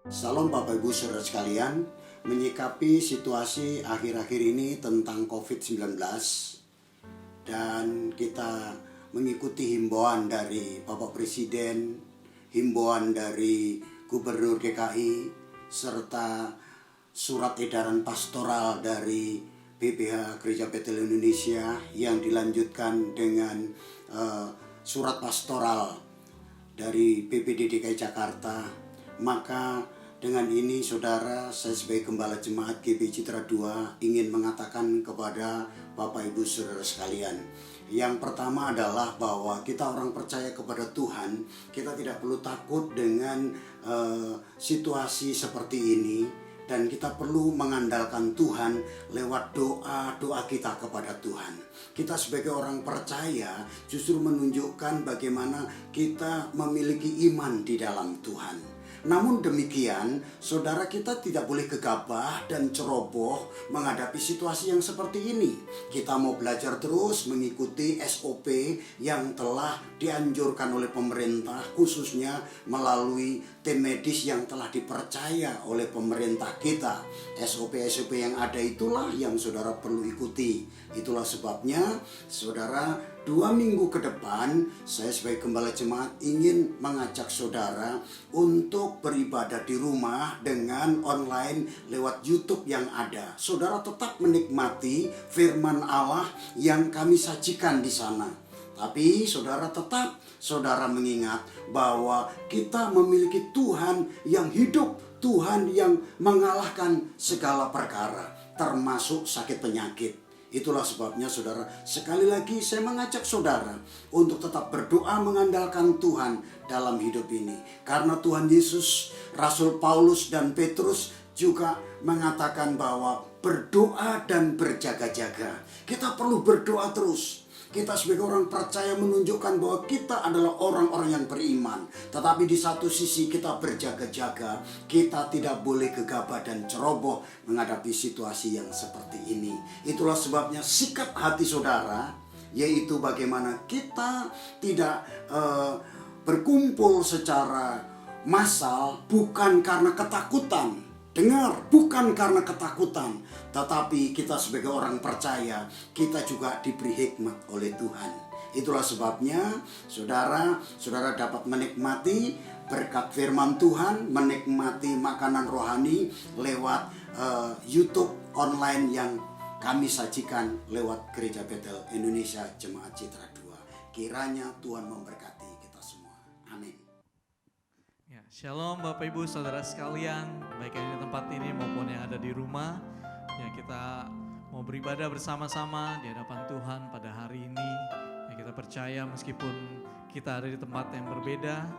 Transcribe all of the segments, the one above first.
Salam Bapak Ibu Saudara sekalian, menyikapi situasi akhir-akhir ini tentang COVID-19 dan kita mengikuti himbauan dari Bapak Presiden, himbauan dari Gubernur DKI, serta surat edaran pastoral dari PPH Gereja Betel Indonesia yang dilanjutkan dengan surat pastoral dari PPD DKI Jakarta. Maka dengan ini saudara, saya sebagai Gembala Jemaat GB Citra 2 ingin mengatakan kepada Bapak Ibu Saudara sekalian. Yang pertama adalah bahwa kita orang percaya kepada Tuhan, kita tidak perlu takut dengan situasi seperti ini. Dan kita perlu mengandalkan Tuhan lewat doa-doa kita kepada Tuhan. Kita sebagai orang percaya justru menunjukkan bagaimana kita memiliki iman di dalam Tuhan. Namun demikian, saudara, kita tidak boleh gegabah dan ceroboh menghadapi situasi yang seperti ini. Kita mau belajar terus mengikuti SOP yang telah dianjurkan oleh pemerintah, khususnya melalui tim medis yang telah dipercaya oleh pemerintah kita. SOP-SOP yang ada itulah yang saudara perlu ikuti. Itulah sebabnya, saudara, 2 minggu ke depan saya sebagai Gembala Jemaat ingin mengajak saudara untuk beribadah di rumah dengan online lewat YouTube yang ada. Saudara tetap menikmati firman Allah yang kami sajikan di sana. Tapi saudara tetap mengingat bahwa kita memiliki Tuhan yang hidup, Tuhan yang mengalahkan segala perkara, termasuk sakit penyakit. Itulah sebabnya saudara, sekali lagi saya mengajak saudara untuk tetap berdoa mengandalkan Tuhan dalam hidup ini. Karena Tuhan Yesus, Rasul Paulus dan Petrus juga mengatakan bahwa berdoa dan berjaga-jaga. Kita perlu berdoa terus. Kita sebagai orang percaya menunjukkan bahwa kita adalah orang-orang yang beriman. Tetapi di satu sisi kita berjaga-jaga. Kita tidak boleh gegabah dan ceroboh menghadapi situasi yang seperti ini. Itulah sebabnya sikap hati saudara, yaitu bagaimana kita tidak berkumpul secara massal bukan karena ketakutan. Dengar, bukan karena ketakutan, tetapi kita sebagai orang percaya, kita juga diberi hikmat oleh Tuhan. Itulah sebabnya saudara dapat menikmati berkat firman Tuhan, menikmati makanan rohani lewat YouTube online yang kami sajikan lewat Gereja Betel Indonesia Jemaat Citra 2. Kiranya Tuhan memberkati kita semua. Amin. Ya, Shalom Bapak Ibu Saudara sekalian, baik yang di tempat ini maupun yang ada di rumah. Ya, kita mau beribadah bersama-sama di hadapan Tuhan pada hari ini. Ya, kita percaya meskipun kita ada di tempat yang berbeda,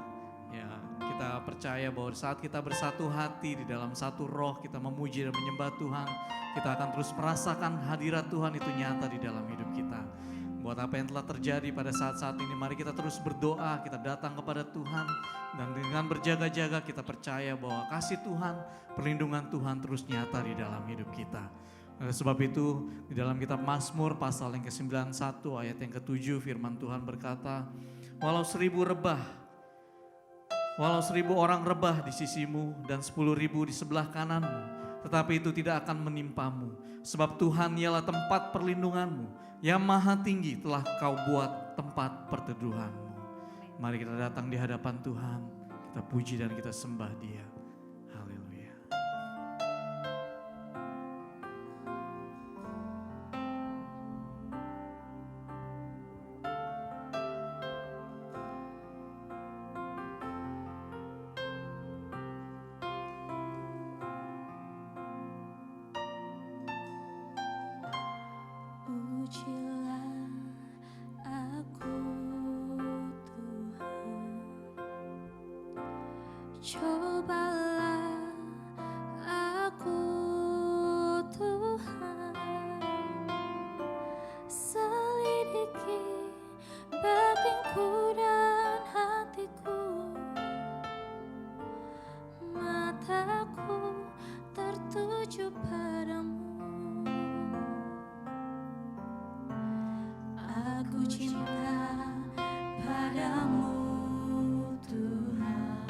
ya kita percaya bahwa saat kita bersatu hati di dalam satu roh, kita memuji dan menyembah Tuhan, kita akan terus merasakan hadirat Tuhan itu nyata di dalam hidup kita. Buat apa yang telah terjadi pada saat-saat ini, mari kita terus berdoa, kita datang kepada Tuhan. Dan dengan berjaga-jaga kita percaya bahwa kasih Tuhan, perlindungan Tuhan terus nyata di dalam hidup kita. Oleh sebab itu, di dalam kitab Mazmur pasal yang ke-91 ayat yang ke-7 firman Tuhan berkata, Walau 1000 orang rebah di sisimu dan 10.000 di sebelah kananmu, tetapi itu tidak akan menimpamu. Sebab Tuhan ialah tempat perlindunganmu, yang maha tinggi telah kau buat tempat perteduhanmu. Mari kita datang di hadapan Tuhan, kita puji dan kita sembah Dia. Haleluya. Ujilah aku Tuhan, cobalah aku Tuhan, selidiki batinku dan hatiku, mataku tertuju padamu. Aku cinta padamu Tuhan,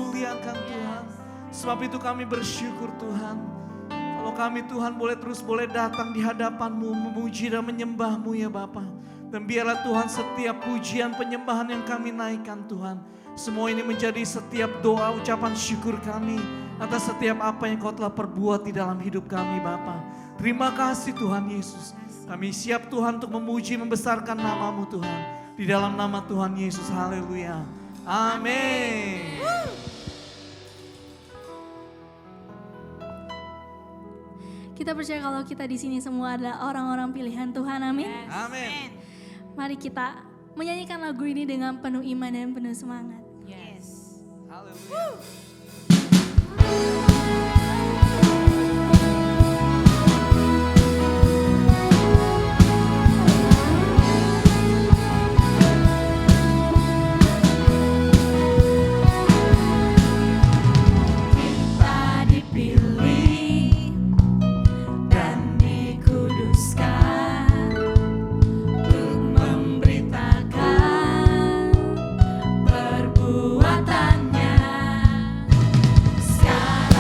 muliakan Tuhan. Sebab itu kami bersyukur Tuhan. Kalau kami Tuhan boleh datang di hadapan-Mu, memuji dan menyembah-Mu ya Bapa. Dan biarlah Tuhan setiap pujian penyembahan yang kami naikkan Tuhan, semua ini menjadi setiap doa ucapan syukur kami atas setiap apa yang Kau telah perbuat di dalam hidup kami Bapa. Terima kasih Tuhan Yesus. Kami siap Tuhan untuk memuji membesarkan nama-Mu Tuhan. Di dalam nama Tuhan Yesus, haleluya. Amin. Kita percaya kalau kita di sini semua adalah orang-orang pilihan Tuhan, amin. Amin. Mari kita menyanyikan lagu ini dengan penuh iman dan penuh semangat. Haleluya. Kita dipilih dan dikuduskan untuk memberitakan perbuatannya. Sekarang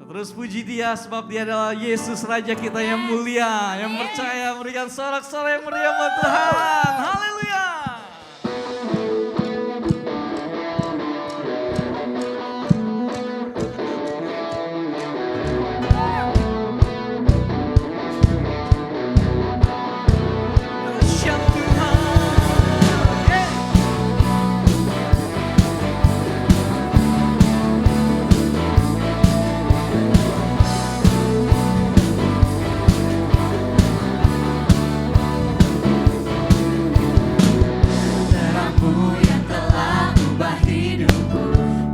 Terus puji Dia sebab Dia adalah Yesus Raja kita yang mulia, yang percaya, berikan sorak-sorai yang meriah buat Tuhan. Haleluya. Dahsyat Tuhan. Terangmu yang telah ubah hidupku,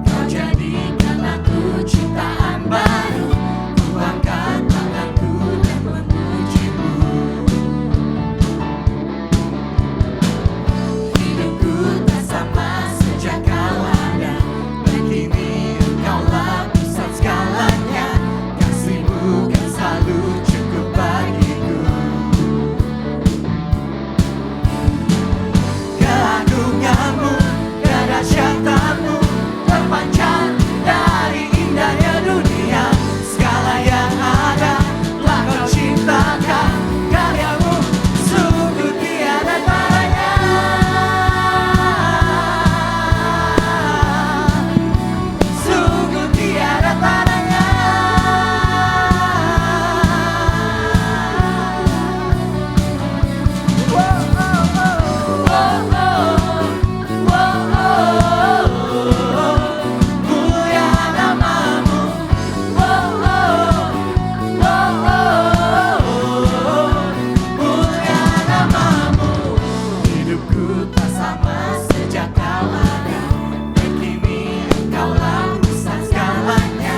Kau jadikan aku ciptaan baru. Ku angkat tanganku dan memuji-Mu. Hidupku tak sama sejak Kau ada, dan kini Engkaulah pusat segalanya. Kasih-Mu kan selalu cukup bagiku. Keagungan-Mu, kedahsyatan-Mu terpancar dari indahnya dunia. Segala yang ada telah Kau ciptakan, karya-Mu sungguh tiada taranya. Sungguh tiada taranya. Mulia nama-Mu, mulia nama-Mu. Hidupku tak sama sejak Kau ada, dan kini Engkaulah pusat segalanya.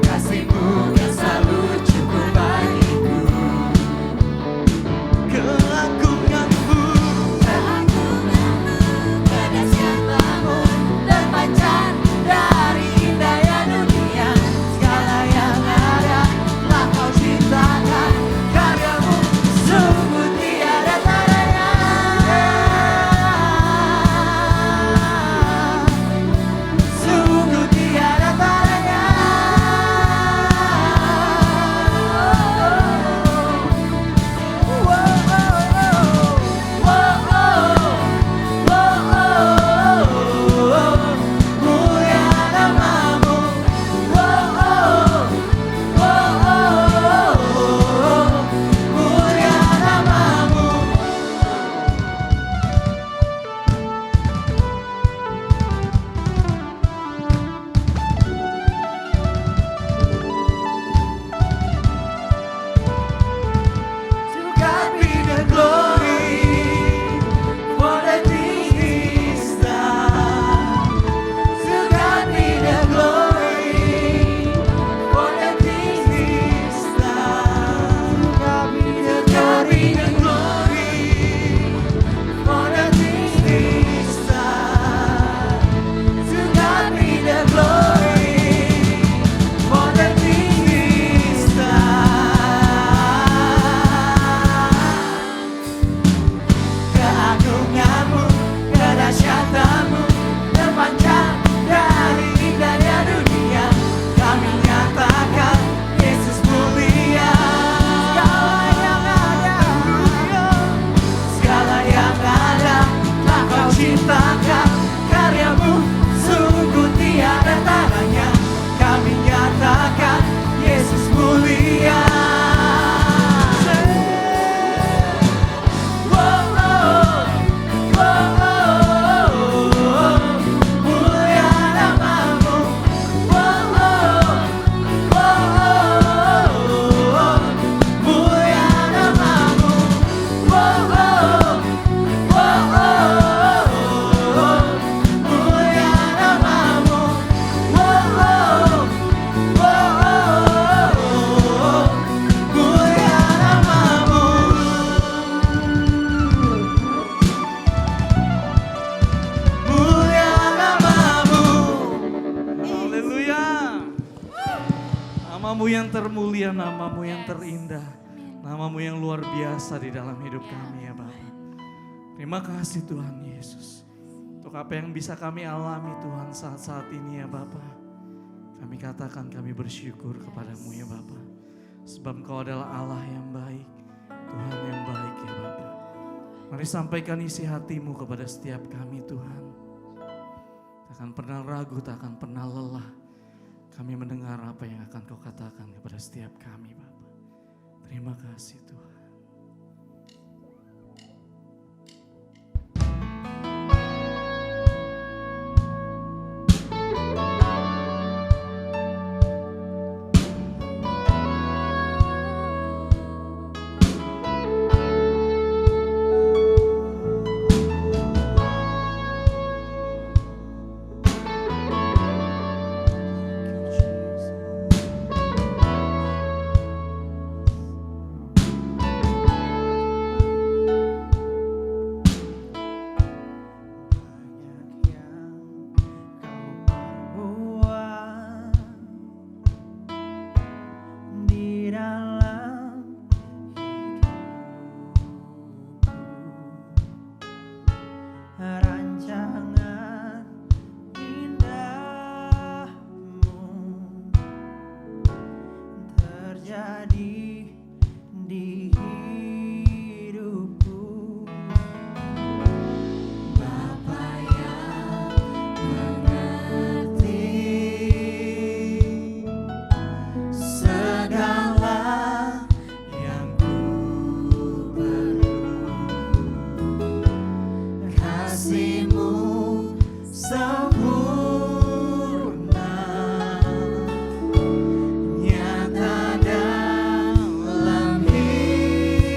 Kasih-Mu kan selalu cukup bagiku. Keagungan-Mu, Kedahsyatan-Mu terpancar dari indahnya dunia. Segala yang ada telah Kau ciptakan, karya-Mu sungguh tiada taranya. Sungguh tiada taranya. Mulia nama-Mu, mulia nama-Mu. To God be the glory for the things He's done. To God be the glory for the things He's done. To God be the glory for the things He's done. To God be the glory for the things He's done. Keagungan-Mu, kedahsyatan-Mu terpancar dari indahnya dunia. Kami nyatakan Yesus mulia. Segala yang ada telah Kau ciptakan, karya-Mu sungguh tiada taranya. Kami nyatakan Yesus mulia. Mulia nama-Mu, mulia nama-Mu, mulia nama-Mu, mulia nama-Mu. Mulia nama-Mu. haleluya. Nama-Mu yang termulia, nama-Mu yang terindah, nama-Mu yang luar biasa di dalam hidup kami ya Bapa. Terima kasih Tuhan Yesus. Untuk apa yang bisa kami alami Tuhan saat-saat ini ya Bapa. Kami katakan kami bersyukur kepadamu ya Bapa. Sebab Engkau adalah Allah yang baik, Tuhan yang baik ya Bapa. Mari sampaikan isi hatimu kepada setiap kami Tuhan. Tak akan pernah ragu, tak akan pernah lelah. Kami mendengar apa yang akan Kau katakan kepada setiap kami Bapa. Terima kasih Tuhan. Nyata dalam hidup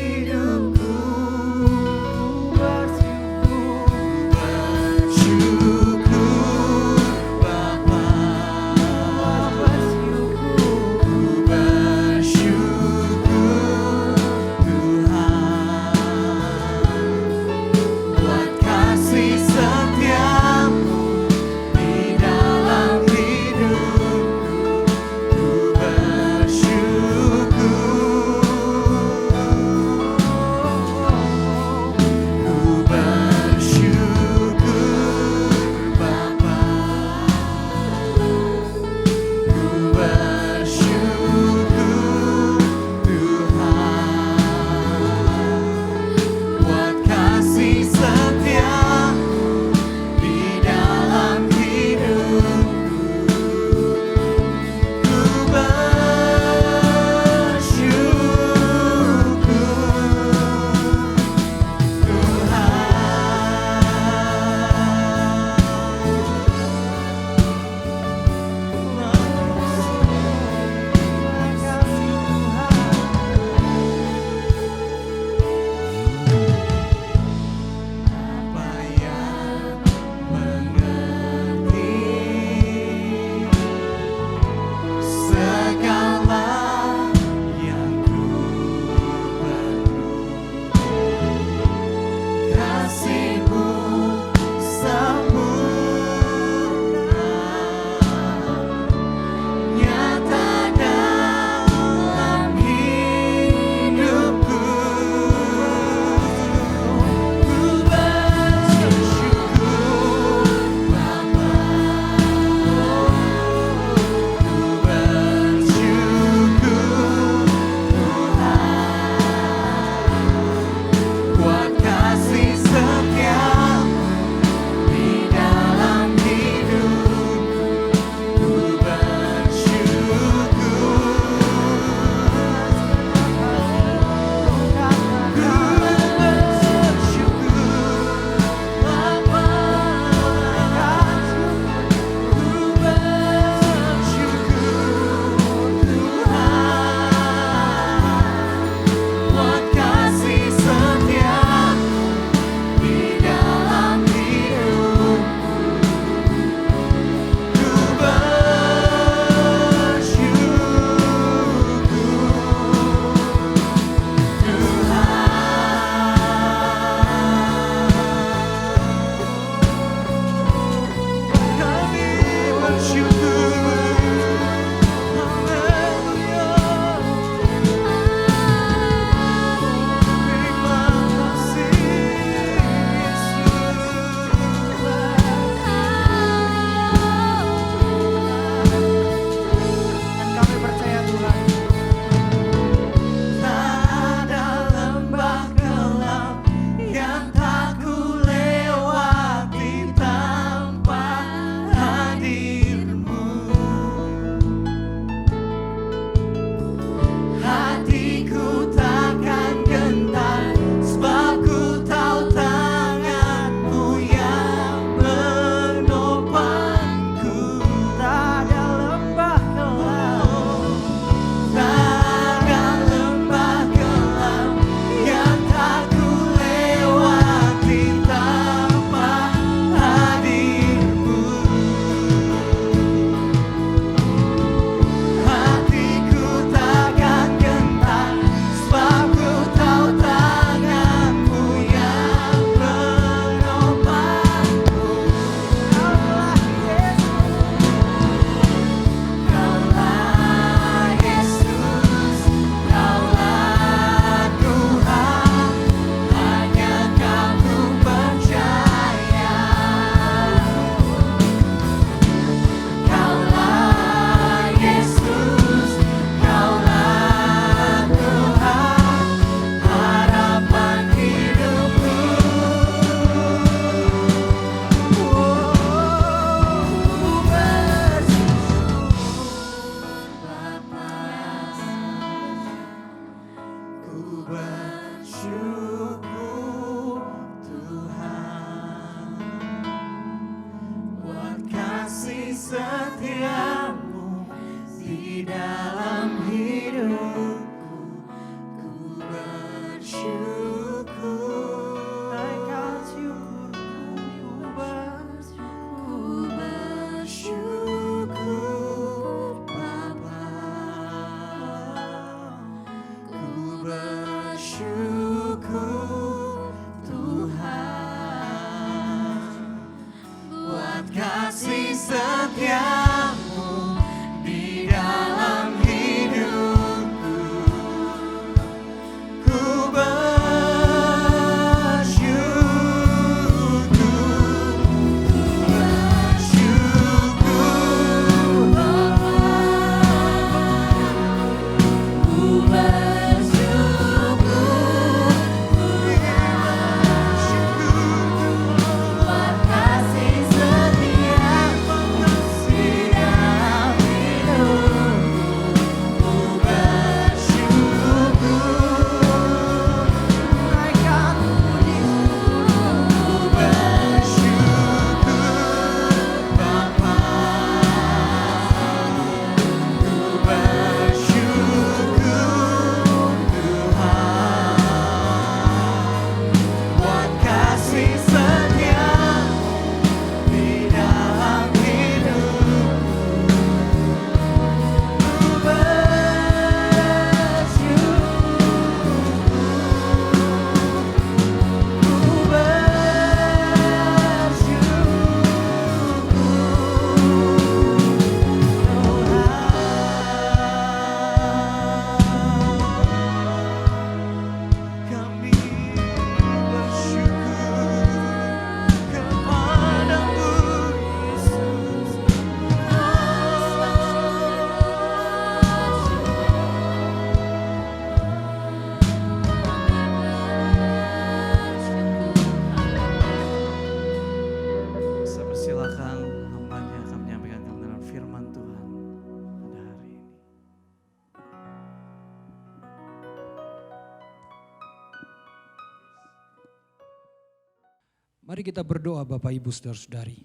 Mari kita berdoa Bapak Ibu Saudara-saudari.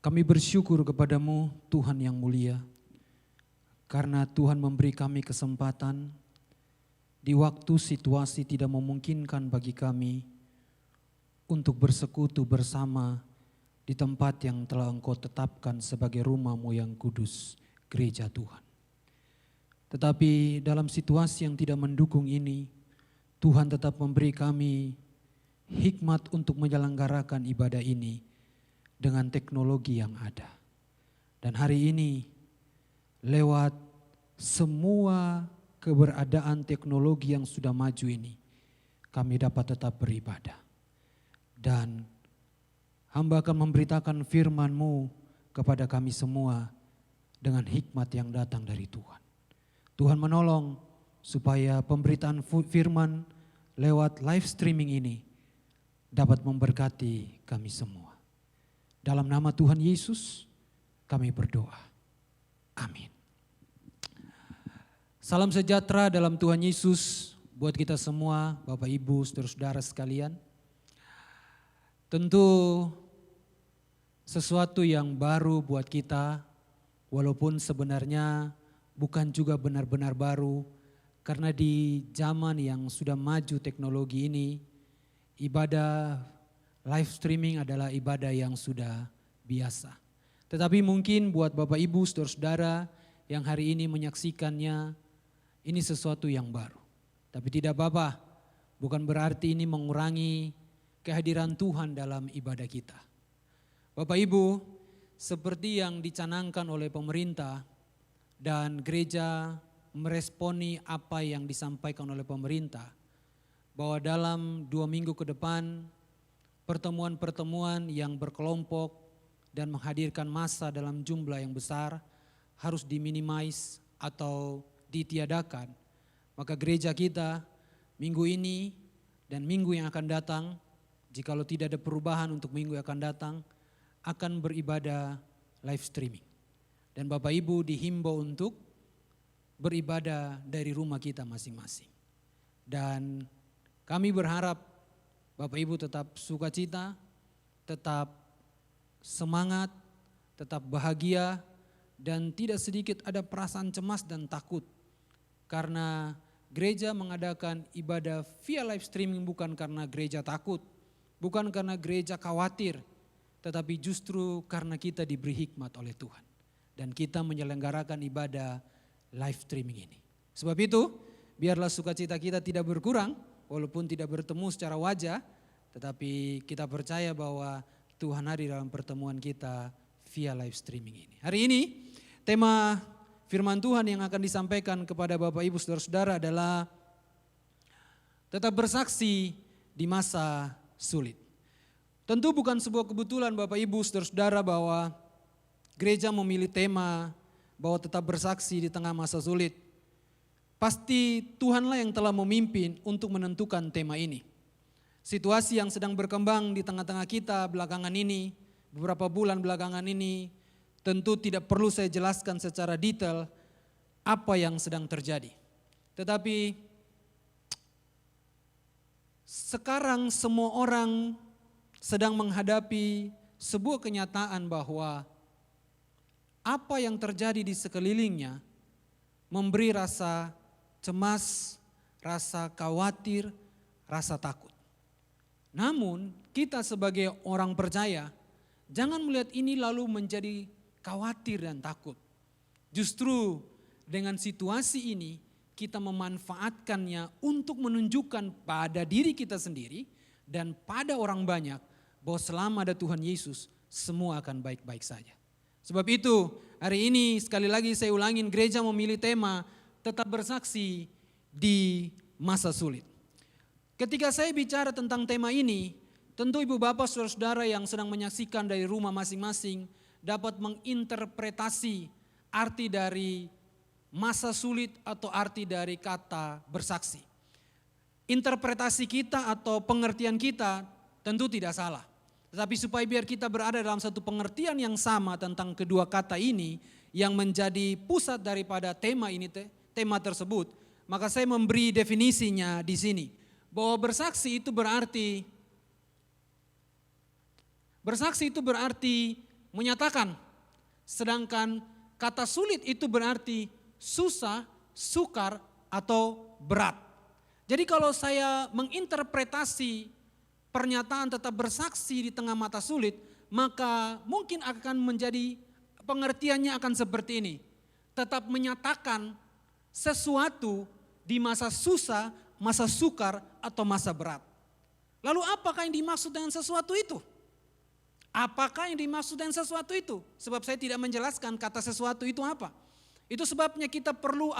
Kami bersyukur kepadamu Tuhan yang mulia, karena Tuhan memberi kami kesempatan di waktu situasi tidak memungkinkan bagi kami untuk bersekutu bersama di tempat yang telah Engkau tetapkan sebagai rumah-Mu yang kudus, gereja Tuhan. Tetapi dalam situasi yang tidak mendukung ini, Tuhan tetap memberi kami hikmat untuk menyelenggarakan ibadah ini dengan teknologi yang ada. Dan hari ini lewat semua keberadaan teknologi yang sudah maju ini, kami dapat tetap beribadah. Dan hamba akan memberitakan firman-Mu kepada kami semua dengan hikmat yang datang dari Tuhan. Tuhan menolong supaya pemberitaan firman lewat live streaming ini dapat memberkati kami semua. Dalam nama Tuhan Yesus kami berdoa. Amin. Salam sejahtera dalam Tuhan Yesus buat kita semua, Bapak Ibu, saudara-saudara sekalian. Tentu sesuatu yang baru buat kita, walaupun sebenarnya bukan juga benar-benar baru, karena di zaman yang sudah maju teknologi ini, ibadah live streaming adalah ibadah yang sudah biasa. Tetapi mungkin buat Bapak Ibu, saudara-saudara yang hari ini menyaksikannya, ini sesuatu yang baru. Tapi tidak apa-apa, bukan berarti ini mengurangi kehadiran Tuhan dalam ibadah kita. Bapak Ibu, seperti yang dicanangkan oleh pemerintah dan gereja meresponi apa yang disampaikan oleh pemerintah, bahwa dalam 2 minggu ke depan pertemuan-pertemuan yang berkelompok dan menghadirkan massa dalam jumlah yang besar harus diminimais atau ditiadakan. Maka gereja kita minggu ini dan minggu yang akan datang, jikalau tidak ada perubahan untuk minggu yang akan datang, akan beribadah live streaming. Dan Bapak Ibu dihimbau untuk beribadah dari rumah kita masing-masing. Dan kami berharap Bapak Ibu tetap sukacita, tetap semangat, tetap bahagia, dan tidak sedikit ada perasaan cemas dan takut. Karena gereja mengadakan ibadah via live streaming bukan karena gereja takut, bukan karena gereja khawatir, tetapi justru karena kita diberi hikmat oleh Tuhan. Dan kita menyelenggarakan ibadah live streaming ini. Sebab itu, biarlah sukacita kita tidak berkurang, walaupun tidak bertemu secara wajah, tetapi kita percaya bahwa Tuhan hadir dalam pertemuan kita via live streaming ini. Hari ini tema firman Tuhan yang akan disampaikan kepada Bapak Ibu Saudara-saudara adalah tetap bersaksi di masa sulit. Tentu bukan sebuah kebetulan Bapak Ibu Saudara-saudara bahwa gereja memilih tema bahwa tetap bersaksi di tengah masa sulit. Pasti Tuhanlah yang telah memimpin untuk menentukan tema ini. Situasi yang sedang berkembang di tengah-tengah kita belakangan ini, beberapa bulan belakangan ini, tentu tidak perlu saya jelaskan secara detail apa yang sedang terjadi. Tetapi sekarang semua orang sedang menghadapi sebuah kenyataan bahwa apa yang terjadi di sekelilingnya memberi rasa cemas, rasa khawatir, rasa takut. Namun kita sebagai orang percaya jangan melihat ini lalu menjadi khawatir dan takut. Justru dengan situasi ini kita memanfaatkannya untuk menunjukkan pada diri kita sendiri dan pada orang banyak bahwa selama ada Tuhan Yesus semua akan baik-baik saja. Sebab itu hari ini sekali lagi saya ulangin, gereja memilih tema tetap bersaksi di masa sulit. Ketika saya bicara tentang tema ini, tentu ibu bapak saudara-saudara yang sedang menyaksikan dari rumah masing-masing dapat menginterpretasi arti dari masa sulit atau arti dari kata bersaksi. Interpretasi kita atau pengertian kita tentu tidak salah. Tetapi supaya biar kita berada dalam satu pengertian yang sama tentang kedua kata ini yang menjadi pusat daripada tema ini, tema tersebut, maka saya memberi definisinya di sini. bahwa bersaksi itu berarti menyatakan, sedangkan kata sulit itu berarti susah, sukar, atau berat. Jadi kalau saya menginterpretasi pernyataan tetap bersaksi di tengah mata sulit, maka mungkin akan menjadi pengertiannya akan seperti ini. Tetap menyatakan sesuatu di masa susah, masa sukar, atau masa berat. Lalu apakah yang dimaksud dengan sesuatu itu? Apakah yang dimaksud dengan sesuatu itu? Sebab saya tidak menjelaskan kata sesuatu itu apa. Itu sebabnya kita perlu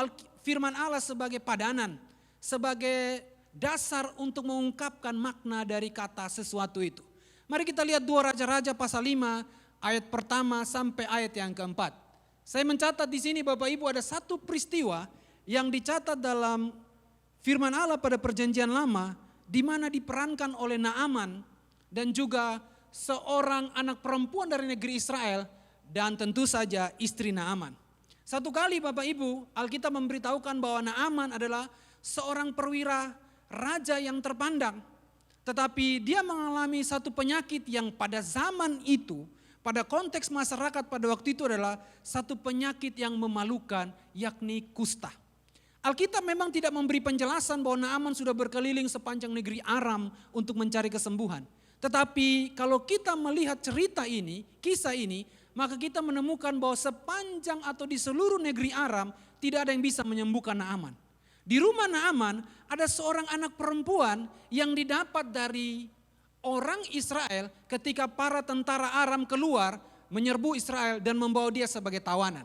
firman Allah sebagai padanan, sebagai dasar untuk mengungkapkan makna dari kata sesuatu itu. Mari kita lihat 2 Raja-Raja pasal 5 ayat pertama sampai ayat yang keempat. Saya mencatat di sini Bapak Ibu ada satu peristiwa yang dicatat dalam firman Allah pada perjanjian lama, di mana diperankan oleh Naaman dan juga seorang anak perempuan dari negeri Israel dan tentu saja istri Naaman. Satu kali Bapak Ibu, Alkitab memberitahukan bahwa Naaman adalah seorang perwira raja yang terpandang. Tetapi dia mengalami satu penyakit yang pada zaman itu, pada konteks masyarakat pada waktu itu adalah satu penyakit yang memalukan, yakni kusta. Alkitab memang tidak memberi penjelasan bahwa Naaman sudah berkeliling sepanjang negeri Aram untuk mencari kesembuhan. Tetapi kalau kita melihat cerita ini, kisah ini, maka kita menemukan bahwa sepanjang atau di seluruh negeri Aram tidak ada yang bisa menyembuhkan Naaman. Di rumah Naaman ada seorang anak perempuan yang didapat dari orang Israel ketika para tentara Aram keluar menyerbu Israel dan membawa dia sebagai tawanan.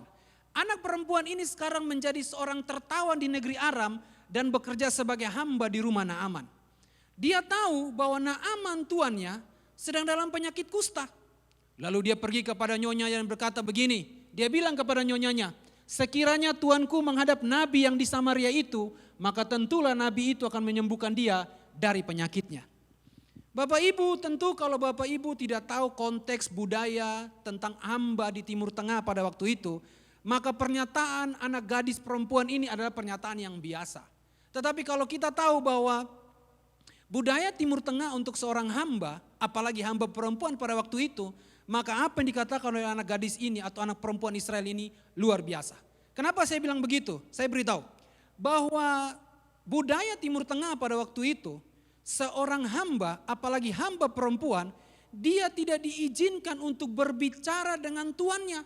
Anak perempuan ini sekarang menjadi seorang tertawan di negeri Aram dan bekerja sebagai hamba di rumah Naaman. Dia tahu bahwa Naaman tuannya sedang dalam penyakit kusta. Lalu dia pergi kepada nyonyanya dan berkata begini, dia bilang kepada nyonyanya, sekiranya tuanku menghadap nabi yang di Samaria itu, maka tentulah nabi itu akan menyembuhkan dia dari penyakitnya. Bapak Ibu, tentu kalau Bapak Ibu tidak tahu konteks budaya tentang hamba di Timur Tengah pada waktu itu, maka pernyataan anak gadis perempuan ini adalah pernyataan yang biasa. Tetapi kalau kita tahu bahwa budaya Timur Tengah untuk seorang hamba, apalagi hamba perempuan pada waktu itu, maka apa yang dikatakan oleh anak gadis ini atau anak perempuan Israel ini luar biasa. Kenapa saya bilang begitu? Saya beritahu bahwa budaya Timur Tengah pada waktu itu, seorang hamba, apalagi hamba perempuan, dia tidak diizinkan untuk berbicara dengan tuannya.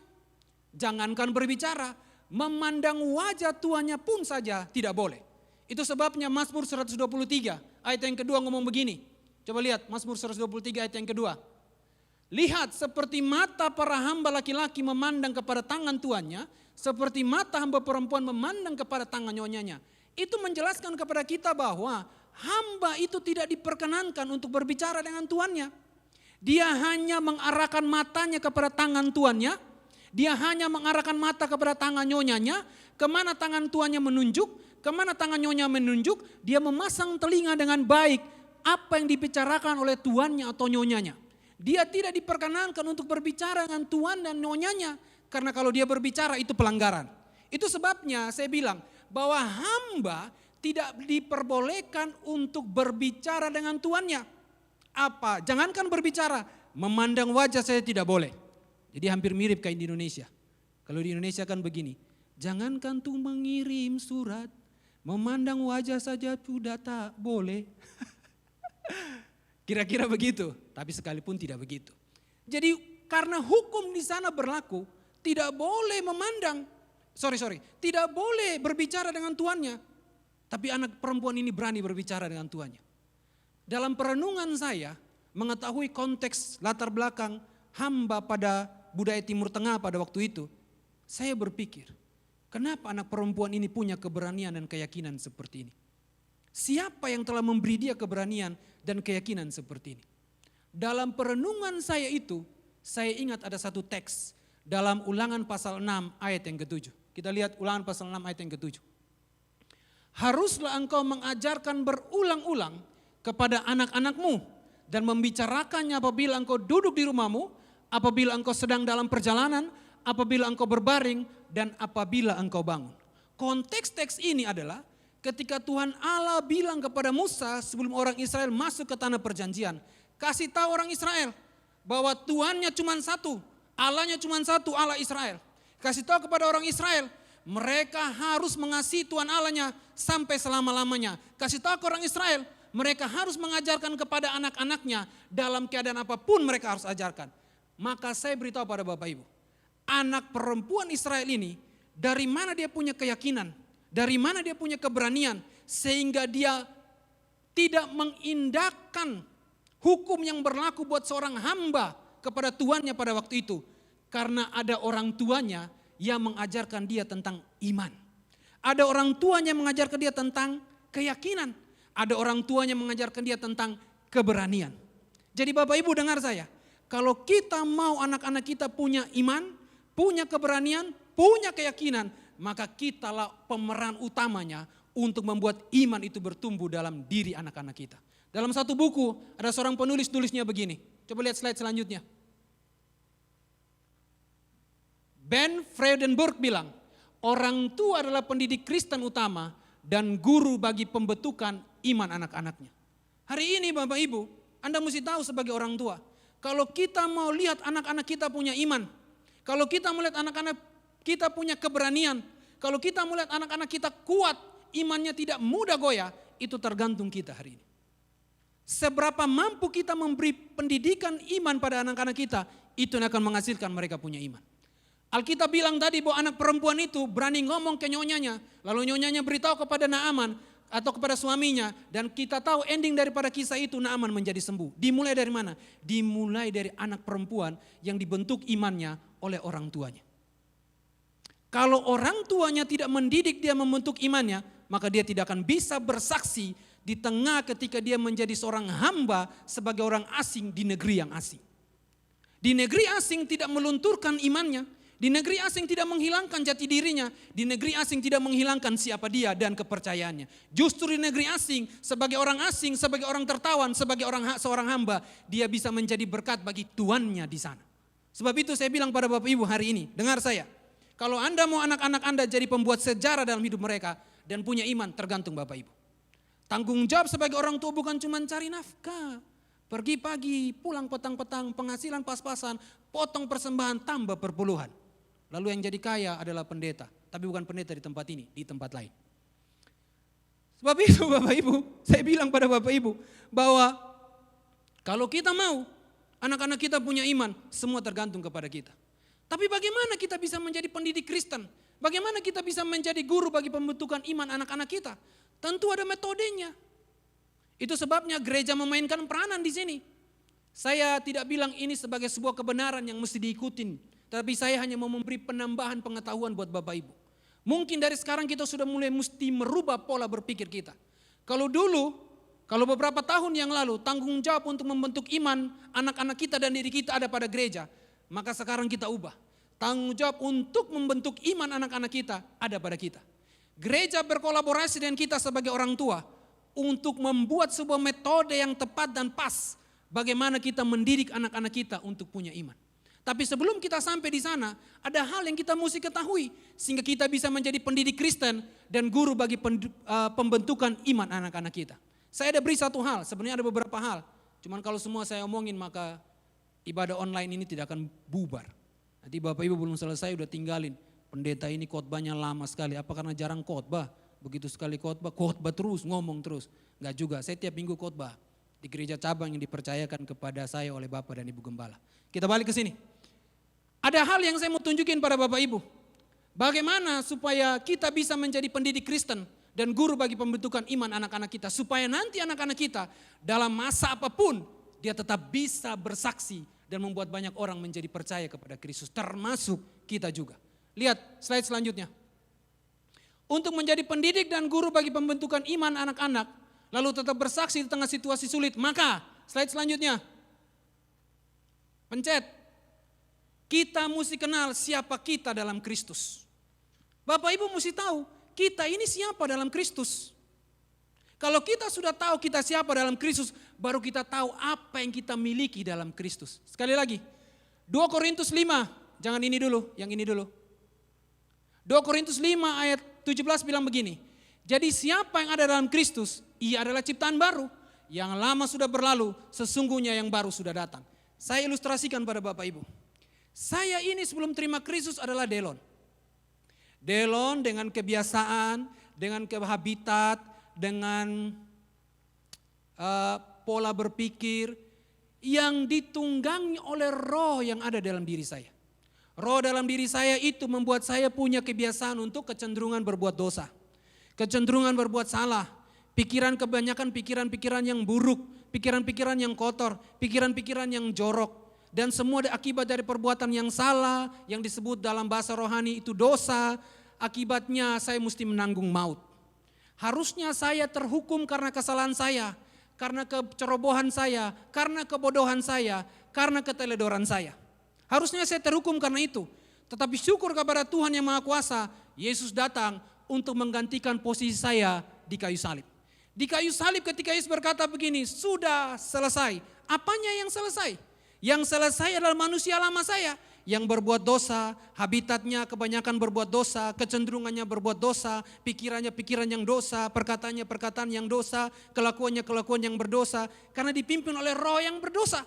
Jangankan berbicara, memandang wajah tuannya pun saja tidak boleh. Itu sebabnya Mazmur 123 ayat yang kedua ngomong begini. Coba lihat Mazmur 123 ayat yang kedua. Lihat seperti mata para hamba laki-laki memandang kepada tangan tuannya, seperti mata hamba perempuan memandang kepada tangan nyonyanya. Itu menjelaskan kepada kita bahwa hamba itu tidak diperkenankan untuk berbicara dengan tuannya. Dia hanya mengarahkan matanya kepada tangan tuannya, dia hanya mengarahkan mata kepada tangan nyonyanya, kemana tangan tuannya menunjuk, kemana tangan nyonya menunjuk, dia memasang telinga dengan baik apa yang dibicarakan oleh tuannya atau nyonyanya. Dia tidak diperkenankan untuk berbicara dengan tuan dan nyonyanya, karena kalau dia berbicara itu pelanggaran. Itu sebabnya saya bilang bahwa hamba tidak diperbolehkan untuk berbicara dengan tuannya. Apa? Jangankan berbicara, memandang wajah saya tidak boleh. Jadi hampir mirip kayak di Indonesia. Kalau di Indonesia kan begini, jangankan tuh mengirim surat, memandang wajah saja sudah tak boleh. Kira-kira begitu, tapi sekalipun tidak begitu. Jadi karena hukum di sana berlaku, tidak boleh memandang, tidak boleh berbicara dengan tuannya. Tapi anak perempuan ini berani berbicara dengan tuannya. Dalam perenungan saya, mengetahui konteks latar belakang hamba pada budaya Timur Tengah pada waktu itu, saya berpikir, kenapa anak perempuan ini punya keberanian dan keyakinan seperti ini? Siapa yang telah memberi dia keberanian dan keyakinan seperti ini? Dalam perenungan saya itu, saya ingat ada satu teks dalam Ulangan pasal 6 ayat yang ke-7. Kita lihat Ulangan pasal 6 ayat yang ke-7. Haruslah engkau mengajarkan berulang-ulang kepada anak-anakmu dan membicarakannya apabila engkau duduk di rumahmu, apabila engkau sedang dalam perjalanan, apabila engkau berbaring, dan apabila engkau bangun. Konteks teks ini adalah ketika Tuhan Allah bilang kepada Musa sebelum orang Israel masuk ke tanah perjanjian. Kasih tahu orang Israel bahwa Tuhannya cuma satu, Allahnya cuma satu, Allah Israel. Kasih tahu kepada orang Israel, mereka harus mengasihi Tuhan Allahnya sampai selama-lamanya. Kasih tahu ke orang Israel, mereka harus mengajarkan kepada anak-anaknya dalam keadaan apapun mereka harus ajarkan. Maka saya beritahu pada Bapak Ibu, anak perempuan Israel ini dari mana dia punya keyakinan, dari mana dia punya keberanian sehingga dia tidak mengindahkan hukum yang berlaku buat seorang hamba kepada tuannya pada waktu itu. Karena ada orang tuanya yang mengajarkan dia tentang iman. Ada orang tuanya yang mengajarkan dia tentang keyakinan. Ada orang tuanya yang mengajarkan dia tentang keberanian. Jadi Bapak Ibu dengar saya, kalau kita mau anak-anak kita punya iman, punya keberanian, punya keyakinan, maka kitalah pemeran utamanya untuk membuat iman itu bertumbuh dalam diri anak-anak kita. Dalam satu buku ada seorang penulis tulisnya begini. Coba lihat slide selanjutnya. Ben Friedenberg bilang, orang tua adalah pendidik Kristen utama dan guru bagi pembentukan iman anak-anaknya. Hari ini Bapak Ibu, Anda mesti tahu sebagai orang tua, kalau kita mau lihat anak-anak kita punya iman, kalau kita melihat anak-anak kita punya keberanian, kalau kita melihat anak-anak kita kuat, imannya tidak mudah goyah, itu tergantung kita hari ini. Seberapa mampu kita memberi pendidikan iman pada anak-anak kita, itu yang akan menghasilkan mereka punya iman. Alkitab bilang tadi bahwa anak perempuan itu berani ngomong ke nyonyanya, lalu nyonyanya beritahu kepada Naaman atau kepada suaminya, dan kita tahu ending daripada kisah itu Naaman menjadi sembuh. Dimulai dari mana? Dimulai dari anak perempuan yang dibentuk imannya oleh orang tuanya. Kalau orang tuanya tidak mendidik dia membentuk imannya, maka dia tidak akan bisa bersaksi di tengah ketika dia menjadi seorang hamba sebagai orang asing di negeri yang asing. Di negeri asing tidak melunturkan imannya. Di negeri asing tidak menghilangkan jati dirinya, di negeri asing tidak menghilangkan siapa dia dan kepercayaannya. Justru di negeri asing, sebagai orang asing, sebagai orang tertawan, sebagai seorang hamba, dia bisa menjadi berkat bagi tuannya di sana. Sebab itu saya bilang pada Bapak Ibu hari ini, dengar saya, kalau Anda mau anak-anak Anda jadi pembuat sejarah dalam hidup mereka dan punya iman, tergantung Bapak Ibu. Tanggung jawab sebagai orang tua bukan cuma cari nafkah, pergi pagi, pulang petang-petang, penghasilan pas-pasan, potong persembahan, tambah perpuluhan. Lalu yang jadi kaya adalah pendeta, tapi bukan pendeta di tempat ini, di tempat lain. Sebab itu Bapak Ibu, saya bilang pada Bapak Ibu bahwa kalau kita mau anak-anak kita punya iman, semua tergantung kepada kita. Tapi bagaimana kita bisa menjadi pendidik Kristen? Bagaimana kita bisa menjadi guru bagi pembentukan iman anak-anak kita? Tentu ada metodenya. Itu sebabnya gereja memainkan peranan di sini. Saya tidak bilang ini sebagai sebuah kebenaran yang mesti diikutin. Tapi saya hanya mau memberi penambahan pengetahuan buat Bapak Ibu. Mungkin dari sekarang kita sudah mulai mesti merubah pola berpikir kita. Kalau beberapa tahun yang lalu tanggung jawab untuk membentuk iman anak-anak kita dan diri kita ada pada gereja. Maka sekarang kita ubah. Tanggung jawab untuk membentuk iman anak-anak kita ada pada kita. Gereja berkolaborasi dengan kita sebagai orang tua untuk membuat sebuah metode yang tepat dan pas. Bagaimana kita mendidik anak-anak kita untuk punya iman. Tapi sebelum kita sampai di sana, ada hal yang kita mesti ketahui sehingga kita bisa menjadi pendidik Kristen dan guru bagi pembentukan iman anak-anak kita. Saya ada beri satu hal, sebenarnya ada beberapa hal. Cuman kalau semua saya omongin maka ibadah online ini tidak akan bubar. Nanti Bapak Ibu belum selesai udah tinggalin. Pendeta ini khotbahnya lama sekali, apa karena jarang khotbah? Begitu sekali khotbah terus, ngomong terus. Enggak juga, saya tiap minggu khotbah di gereja cabang yang dipercayakan kepada saya oleh Bapak dan Ibu Gembala. Kita balik ke sini. Ada hal yang saya mau tunjukin pada Bapak Ibu. Bagaimana supaya kita bisa menjadi pendidik Kristen dan guru bagi pembentukan iman anak-anak kita. Supaya nanti anak-anak kita dalam masa apapun dia tetap bisa bersaksi dan membuat banyak orang menjadi percaya kepada Kristus. Termasuk kita juga. Lihat slide selanjutnya. Untuk menjadi pendidik dan guru bagi pembentukan iman anak-anak. Lalu tetap bersaksi di tengah situasi sulit. Maka slide selanjutnya. Pencet. Kita mesti kenal siapa kita dalam Kristus. Bapak Ibu mesti tahu kita ini siapa dalam Kristus. Kalau kita sudah tahu kita siapa dalam Kristus, baru kita tahu apa yang kita miliki dalam Kristus. Sekali lagi, 2 Korintus 5, jangan ini dulu, yang ini dulu. 2 Korintus 5 ayat 17 bilang begini, Jadi siapa yang ada dalam Kristus, ia adalah ciptaan baru. Yang lama sudah berlalu, sesungguhnya yang baru sudah datang. Saya ilustrasikan pada Bapak Ibu. Saya ini sebelum terima Kristus adalah Delon. Delon dengan kebiasaan, dengan habitat, dengan pola berpikir yang ditunggangi oleh roh yang ada dalam diri saya. Roh dalam diri saya itu membuat saya punya kebiasaan untuk kecenderungan berbuat dosa. Kecenderungan berbuat salah. Kebanyakan pikiran-pikiran yang buruk. Pikiran-pikiran yang kotor. Pikiran-pikiran yang jorok. Dan semua akibat dari perbuatan yang salah. Yang disebut dalam bahasa rohani itu dosa. Akibatnya saya mesti menanggung maut. Harusnya saya terhukum karena kesalahan saya. Karena kecerobohan saya. Karena kebodohan saya. Karena keteledoran saya. Harusnya saya terhukum karena itu. Tetapi syukur kepada Tuhan yang Maha Kuasa, Yesus datang untuk menggantikan posisi saya di kayu salib. Di kayu salib ketika Yesus berkata begini, sudah selesai. Apanya yang selesai? Yang selesai adalah manusia lama saya. Yang berbuat dosa, habitatnya kebanyakan berbuat dosa, kecenderungannya berbuat dosa, pikirannya pikiran yang dosa, perkataannya perkataan yang dosa, kelakuannya kelakuan yang berdosa. Karena dipimpin oleh roh yang berdosa.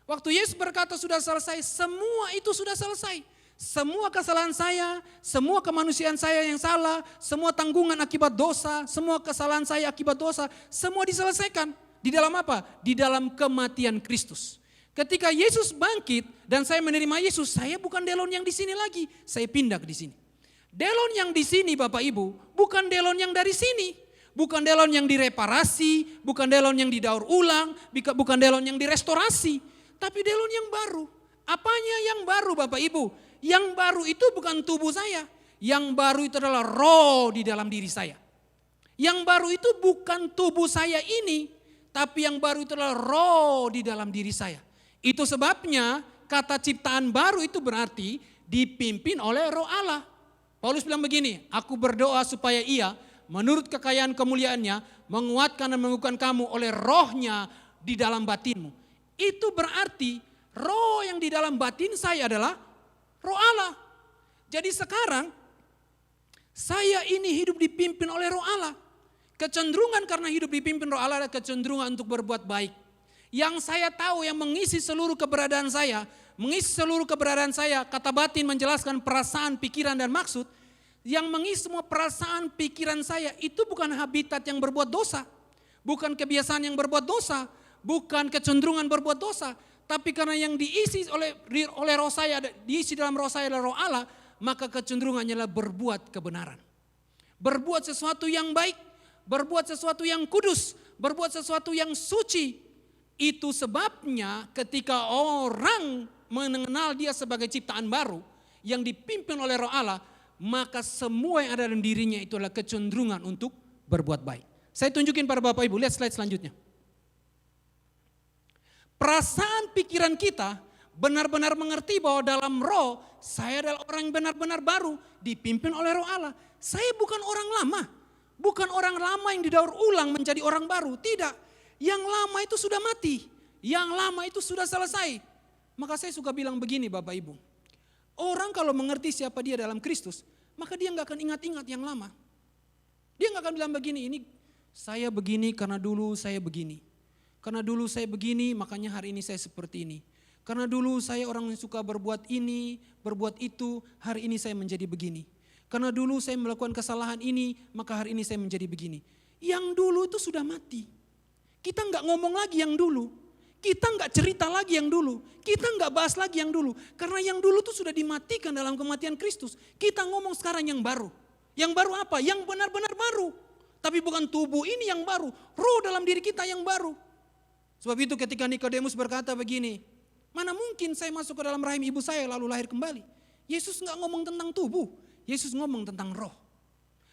Waktu Yesus berkata sudah selesai, semua itu sudah selesai. Semua kesalahan saya, semua kemanusiaan saya yang salah, semua tanggungan akibat dosa, semua kesalahan saya akibat dosa, semua diselesaikan. Di dalam apa? Di dalam kematian Kristus. Ketika Yesus bangkit dan saya menerima Yesus, saya bukan Delon yang di sini lagi, saya pindah ke di sini. Delon yang di sini Bapak Ibu, bukan Delon yang dari sini. Bukan Delon yang direparasi, bukan Delon yang didaur ulang, bukan Delon yang direstorasi. Tapi Delon yang baru. Apanya yang baru Bapak Ibu? Yang baru itu bukan tubuh saya. Yang baru itu adalah roh di dalam diri saya. Yang baru itu bukan tubuh saya ini. Tapi yang baru itu adalah roh di dalam diri saya. Itu sebabnya kata ciptaan baru itu berarti dipimpin oleh roh Allah. Paulus bilang begini, aku berdoa supaya ia menurut kekayaan kemuliaannya menguatkan dan mengukuhkan kamu oleh rohnya di dalam batinmu. Itu berarti roh yang di dalam batin saya adalah roh Allah. Jadi sekarang saya ini hidup dipimpin oleh roh Allah. Kecenderungan karena hidup dipimpin roh Allah adalah kecenderungan untuk berbuat baik. Yang saya tahu yang mengisi seluruh keberadaan saya, kata batin menjelaskan perasaan, pikiran dan maksud. Yang mengisi semua perasaan, pikiran saya itu bukan habitat yang berbuat dosa. Bukan kebiasaan yang berbuat dosa. Bukan kecenderungan berbuat dosa, tapi karena yang diisi oleh roh saya, diisi dalam roh saya adalah roh Allah, maka kecenderungannya adalah berbuat kebenaran. Berbuat sesuatu yang baik, berbuat sesuatu yang kudus, berbuat sesuatu yang suci. Itu sebabnya ketika orang mengenal dia sebagai ciptaan baru yang dipimpin oleh roh Allah, maka semua yang ada dalam dirinya itu adalah kecenderungan untuk berbuat baik. Saya tunjukin pada Bapak Ibu, lihat slide selanjutnya. Perasaan pikiran kita benar-benar mengerti bahwa dalam roh saya adalah orang yang benar-benar baru dipimpin oleh roh Allah. Saya bukan orang lama, bukan orang lama yang didaur ulang menjadi orang baru. Tidak, yang lama itu sudah mati, yang lama itu sudah selesai. Maka saya suka bilang begini Bapak Ibu, orang kalau mengerti siapa dia dalam Kristus, maka dia nggak akan ingat-ingat yang lama. Dia nggak akan bilang begini, ini saya begini karena dulu saya begini. Karena dulu saya begini, makanya hari ini saya seperti ini. Karena dulu saya orang yang suka berbuat ini, berbuat itu, hari ini saya menjadi begini. Karena dulu saya melakukan kesalahan ini, maka hari ini saya menjadi begini. Yang dulu itu sudah mati. Kita nggak ngomong lagi yang dulu. Kita nggak cerita lagi yang dulu. Kita nggak bahas lagi yang dulu. Karena yang dulu itu sudah dimatikan dalam kematian Kristus. Kita ngomong sekarang yang baru. Yang baru apa? Yang benar-benar baru. Tapi bukan tubuh ini yang baru. Roh dalam diri kita yang baru. Sebab itu ketika Nikodemus berkata begini, mana mungkin saya masuk ke dalam rahim ibu saya lalu lahir kembali. Yesus nggak ngomong tentang tubuh, Yesus ngomong tentang roh.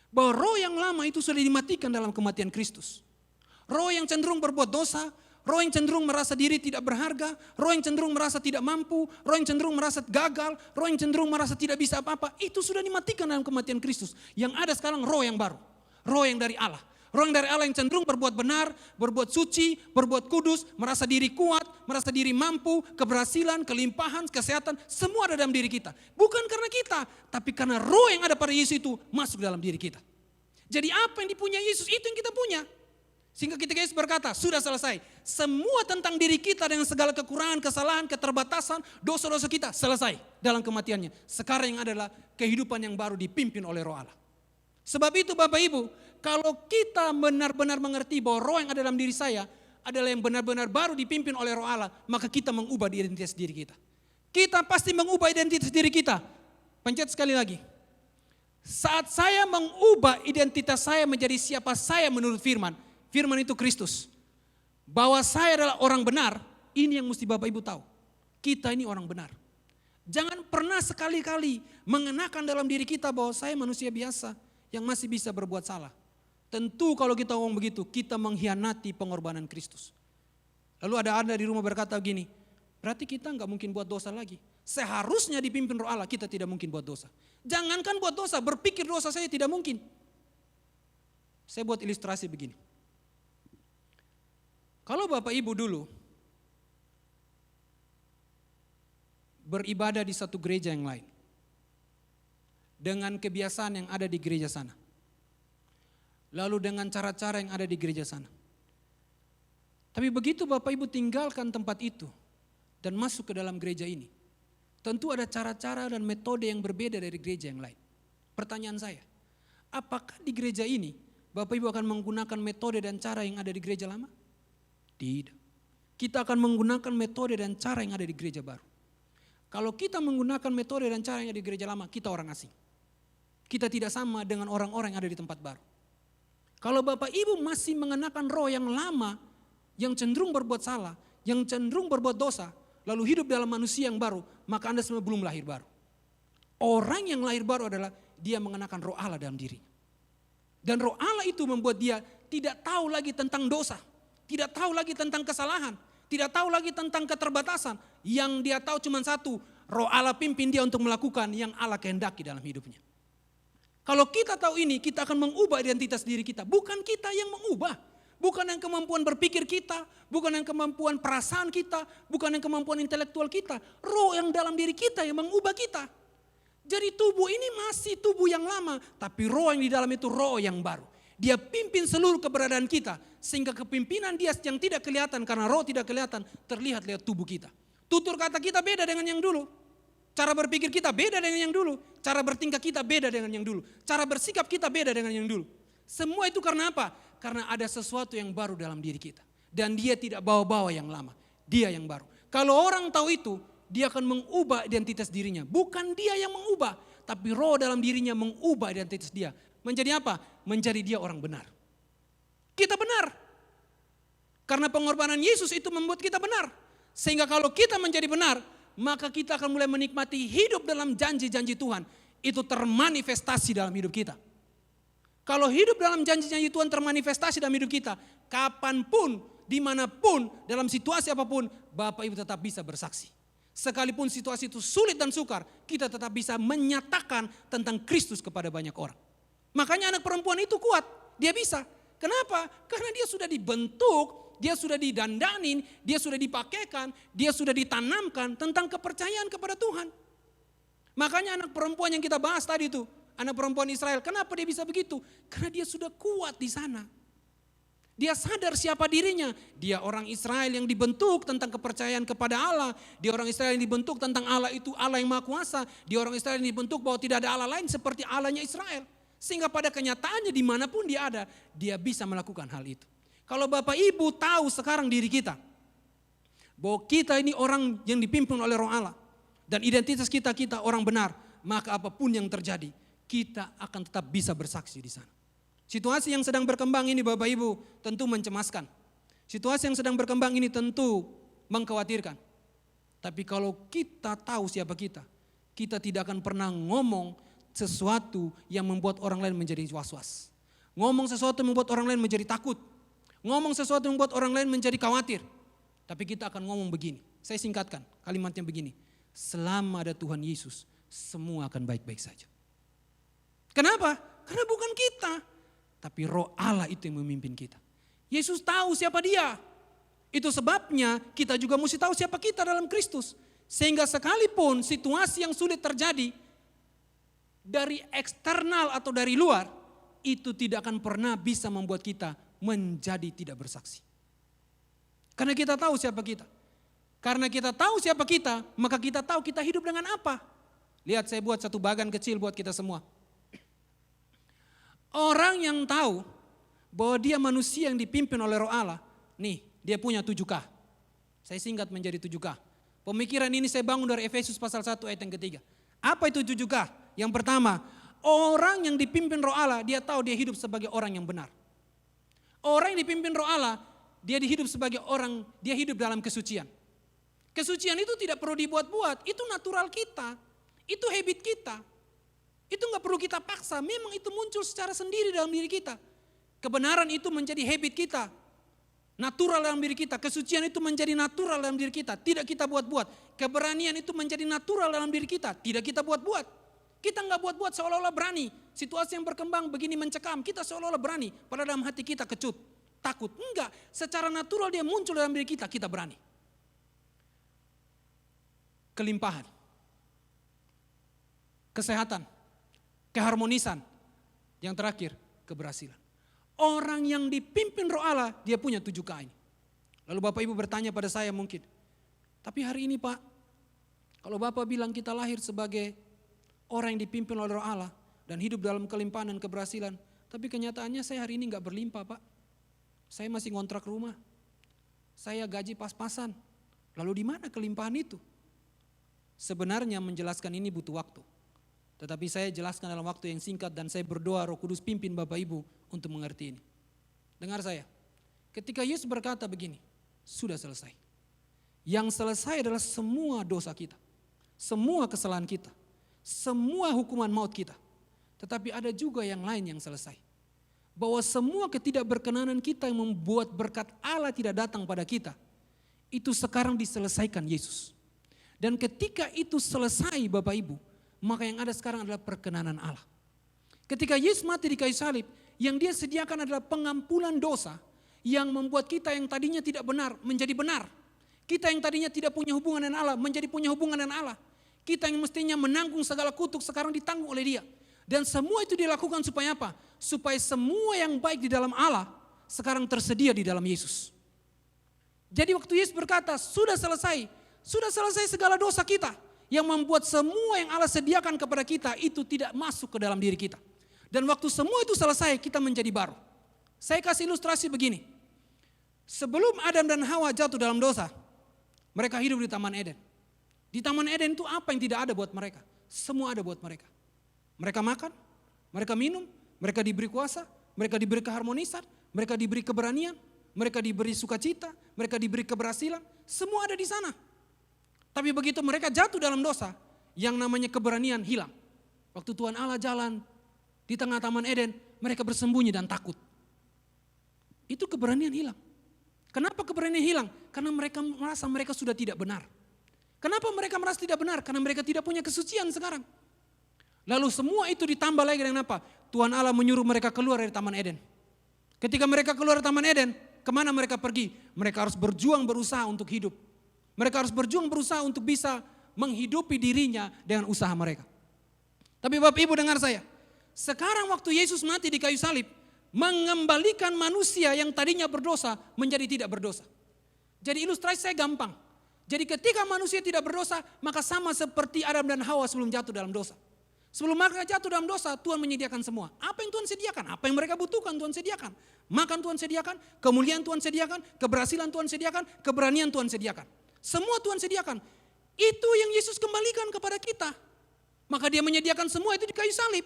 Bahwa roh yang lama itu sudah dimatikan dalam kematian Kristus. Roh yang cenderung berbuat dosa, roh yang cenderung merasa diri tidak berharga, roh yang cenderung merasa tidak mampu, roh yang cenderung merasa gagal, roh yang cenderung merasa tidak bisa apa-apa, itu sudah dimatikan dalam kematian Kristus. Yang ada sekarang roh yang baru, roh yang dari Allah. Roh yang dari Allah yang cenderung berbuat benar, berbuat suci, berbuat kudus, merasa diri kuat, merasa diri mampu, keberhasilan, kelimpahan, kesehatan, semua ada dalam diri kita. Bukan karena kita, tapi karena roh yang ada pada Yesus itu masuk dalam diri kita. Jadi apa yang dipunya Yesus itu yang kita punya. Sehingga ketika Yesus berkata, sudah selesai. Semua tentang diri kita dengan segala kekurangan, kesalahan, keterbatasan, dosa-dosa kita selesai dalam kematiannya. Sekarang yang adalah kehidupan yang baru dipimpin oleh Roh Allah. Sebab itu Bapak Ibu, kalau kita benar-benar mengerti bahwa roh yang ada dalam diri saya adalah yang benar-benar baru dipimpin oleh Roh Allah, maka kita mengubah identitas diri kita. Kita pasti mengubah identitas diri kita. Pencet sekali lagi. Saat saya mengubah identitas saya menjadi siapa saya menurut firman, firman itu Kristus. Bahwa saya adalah orang benar, ini yang mesti Bapak Ibu tahu. Kita ini orang benar. Jangan pernah sekali-kali mengenakan dalam diri kita bahwa saya manusia biasa yang masih bisa berbuat salah. Tentu kalau kita ngomong begitu, kita mengkhianati pengorbanan Kristus. Lalu ada di rumah berkata begini, berarti kita nggak mungkin buat dosa lagi. Seharusnya dipimpin Roh Allah, kita tidak mungkin buat dosa. Jangankan buat dosa, berpikir dosa saya tidak mungkin. Saya buat ilustrasi begini. Kalau Bapak Ibu dulu beribadah di satu gereja yang lain, dengan kebiasaan yang ada di gereja sana, lalu dengan cara-cara yang ada di gereja sana. Tapi begitu Bapak Ibu tinggalkan tempat itu dan masuk ke dalam gereja ini, tentu ada cara-cara dan metode yang berbeda dari gereja yang lain. Pertanyaan saya, apakah di gereja ini Bapak Ibu akan menggunakan metode dan cara yang ada di gereja lama? Tidak. Kita akan menggunakan metode dan cara yang ada di gereja baru. Kalau kita menggunakan metode dan cara yang ada di gereja lama, kita orang asing. Kita tidak sama dengan orang-orang yang ada di tempat baru. Kalau Bapak Ibu masih mengenakan roh yang lama, yang cenderung berbuat salah, yang cenderung berbuat dosa, lalu hidup dalam manusia yang baru, maka Anda semua belum lahir baru. Orang yang lahir baru adalah dia mengenakan roh Allah dalam dirinya. Dan roh Allah itu membuat dia tidak tahu lagi tentang dosa, tidak tahu lagi tentang kesalahan, tidak tahu lagi tentang keterbatasan. Yang dia tahu cuma satu, roh Allah pimpin dia untuk melakukan yang Allah kehendaki dalam hidupnya. Kalau kita tahu ini, kita akan mengubah identitas diri kita. Bukan kita yang mengubah. Bukan yang kemampuan berpikir kita, bukan yang kemampuan perasaan kita, bukan yang kemampuan intelektual kita. Roh yang dalam diri kita yang mengubah kita. Jadi tubuh ini masih tubuh yang lama, tapi roh yang di dalam itu roh yang baru. Dia pimpin seluruh keberadaan kita, sehingga kepimpinan dia yang tidak kelihatan karena roh tidak kelihatan, terlihat lewat tubuh kita. Tutur kata kita beda dengan yang dulu. Cara berpikir kita beda dengan yang dulu. Cara bertingkah kita beda dengan yang dulu. Cara bersikap kita beda dengan yang dulu. Semua itu karena apa? Karena ada sesuatu yang baru dalam diri kita. Dan dia tidak bawa-bawa yang lama. Dia yang baru. Kalau orang tahu itu, dia akan mengubah identitas dirinya. Bukan dia yang mengubah, tapi roh dalam dirinya mengubah identitas dia. Menjadi apa? Menjadi dia orang benar. Kita benar. Karena pengorbanan Yesus itu membuat kita benar. Sehingga kalau kita menjadi benar, maka kita akan mulai menikmati hidup dalam janji-janji Tuhan. Itu termanifestasi dalam hidup kita. Kalau hidup dalam janji-janji Tuhan termanifestasi dalam hidup kita, kapanpun, dimanapun, dalam situasi apapun, Bapak Ibu tetap bisa bersaksi. Sekalipun situasi itu sulit dan sukar, kita tetap bisa menyatakan tentang Kristus kepada banyak orang. Makanya anak perempuan itu kuat, dia bisa. Kenapa? Karena dia sudah dibentuk, dia sudah didandanin, dia sudah dipakaikan, dia sudah ditanamkan tentang kepercayaan kepada Tuhan. Makanya anak perempuan yang kita bahas tadi itu, anak perempuan Israel, kenapa dia bisa begitu? Karena dia sudah kuat di sana. Dia sadar siapa dirinya. Dia orang Israel yang dibentuk tentang kepercayaan kepada Allah. Dia orang Israel yang dibentuk tentang Allah itu Allah yang Maha Kuasa. Dia orang Israel yang dibentuk bahwa tidak ada Allah lain seperti Allahnya Israel. Sehingga pada kenyataannya dimanapun dia ada, dia bisa melakukan hal itu. Kalau Bapak Ibu tahu sekarang diri kita, bahwa kita ini orang yang dipimpin oleh Roh Allah, dan identitas kita orang benar, maka apapun yang terjadi, kita akan tetap bisa bersaksi di sana. Situasi yang sedang berkembang ini Bapak Ibu tentu mencemaskan. Situasi yang sedang berkembang ini tentu mengkhawatirkan. Tapi kalau kita tahu siapa kita tidak akan pernah ngomong sesuatu yang membuat orang lain menjadi was-was. Ngomong sesuatu yang membuat orang lain menjadi takut. Ngomong sesuatu yang membuat orang lain menjadi khawatir. Tapi kita akan ngomong begini. Saya singkatkan kalimatnya begini. Selama ada Tuhan Yesus, semua akan baik-baik saja. Kenapa? Karena bukan kita. Tapi Roh Allah itu yang memimpin kita. Yesus tahu siapa dia. Itu sebabnya kita juga mesti tahu siapa kita dalam Kristus. Sehingga sekalipun situasi yang sulit terjadi dari eksternal atau dari luar, itu tidak akan pernah bisa membuat kita menjadi tidak bersaksi. Karena kita tahu siapa kita. Karena kita tahu siapa kita, maka kita tahu kita hidup dengan apa. Lihat, saya buat satu bagan kecil buat kita semua. Orang yang tahu bahwa dia manusia yang dipimpin oleh Roh Allah, nih dia punya 7K. Saya singkat menjadi 7K. Pemikiran ini saya bangun dari Efesus pasal 1 ayat yang ketiga. Apa itu 7K? Yang pertama, orang yang dipimpin Roh Allah, dia tahu dia hidup sebagai orang yang benar. Orang yang dipimpin Roh Allah, dia hidup sebagai orang, dia hidup dalam kesucian. Kesucian itu tidak perlu dibuat-buat, itu natural kita, itu habit kita. Itu nggak perlu kita paksa, memang itu muncul secara sendiri dalam diri kita. Kebenaran itu menjadi habit kita, natural dalam diri kita. Kesucian itu menjadi natural dalam diri kita, tidak kita buat-buat. Keberanian itu menjadi natural dalam diri kita, tidak kita buat-buat. Kita nggak buat-buat seolah-olah berani. Situasi yang berkembang begini mencekam, kita seolah-olah berani. Padahal dalam hati kita kecut, takut. Enggak, secara natural dia muncul dalam diri kita berani. Kelimpahan, kesehatan, keharmonisan. Yang terakhir, keberhasilan. Orang yang dipimpin Roh Allah, dia punya 7K ini. Lalu Bapak Ibu bertanya pada saya mungkin, tapi hari ini Pak, kalau Bapak bilang kita lahir sebagai orang yang dipimpin oleh Roh Allah dan hidup dalam kelimpahan dan keberhasilan, tapi kenyataannya saya hari ini gak berlimpah Pak. Saya masih ngontrak rumah, saya gaji pas-pasan. Lalu di mana kelimpahan itu? Sebenarnya menjelaskan ini butuh waktu. Tetapi saya jelaskan dalam waktu yang singkat dan saya berdoa Roh Kudus pimpin Bapak Ibu untuk mengerti ini. Dengar saya, ketika Yesus berkata begini, sudah selesai. Yang selesai adalah semua dosa kita, semua kesalahan kita, semua hukuman maut kita. Tetapi ada juga yang lain yang selesai. Bahwa semua ketidakberkenanan kita yang membuat berkat Allah tidak datang pada kita, itu sekarang diselesaikan Yesus. Dan ketika itu selesai Bapak Ibu, maka yang ada sekarang adalah perkenanan Allah. Ketika Yesus mati di kayu salib, yang dia sediakan adalah pengampunan dosa yang membuat kita yang tadinya tidak benar menjadi benar. Kita yang tadinya tidak punya hubungan dengan Allah menjadi punya hubungan dengan Allah. Kita yang mestinya menanggung segala kutuk sekarang ditanggung oleh Dia. Dan semua itu dilakukan supaya apa? Supaya semua yang baik di dalam Allah sekarang tersedia di dalam Yesus. Jadi waktu Yesus berkata, sudah selesai segala dosa kita. Yang membuat semua yang Allah sediakan kepada kita itu tidak masuk ke dalam diri kita. Dan waktu semua itu selesai, kita menjadi baru. Saya kasih ilustrasi begini. Sebelum Adam dan Hawa jatuh dalam dosa, mereka hidup di Taman Eden. Di Taman Eden itu apa yang tidak ada buat mereka? Semua ada buat mereka. Mereka makan, mereka minum, mereka diberi kuasa, mereka diberi keharmonisan, mereka diberi keberanian, mereka diberi sukacita, mereka diberi keberhasilan. Semua ada di sana. Tapi begitu mereka jatuh dalam dosa, yang namanya keberanian hilang. Waktu Tuhan Allah jalan di tengah Taman Eden, mereka bersembunyi dan takut. Itu keberanian hilang. Kenapa keberanian hilang? Karena mereka merasa mereka sudah tidak benar. Kenapa mereka merasa tidak benar? Karena mereka tidak punya kesucian sekarang. Lalu semua itu ditambah lagi dengan apa? Tuhan Allah menyuruh mereka keluar dari Taman Eden. Ketika mereka keluar dari Taman Eden, kemana mereka pergi? Mereka harus berjuang berusaha untuk hidup. Mereka harus berjuang berusaha untuk bisa menghidupi dirinya dengan usaha mereka. Tapi Bapak Ibu dengar saya. Sekarang waktu Yesus mati di kayu salib, mengembalikan manusia yang tadinya berdosa menjadi tidak berdosa. Jadi ilustrasi saya gampang. Jadi ketika manusia tidak berdosa, maka sama seperti Adam dan Hawa sebelum jatuh dalam dosa. Sebelum mereka jatuh dalam dosa, Tuhan menyediakan semua. Apa yang Tuhan sediakan? Apa yang mereka butuhkan Tuhan sediakan. Makan Tuhan sediakan, kemuliaan Tuhan sediakan, keberhasilan Tuhan sediakan, keberanian Tuhan sediakan. Semua Tuhan sediakan. Itu yang Yesus kembalikan kepada kita. Maka Dia menyediakan semua itu di kayu salib.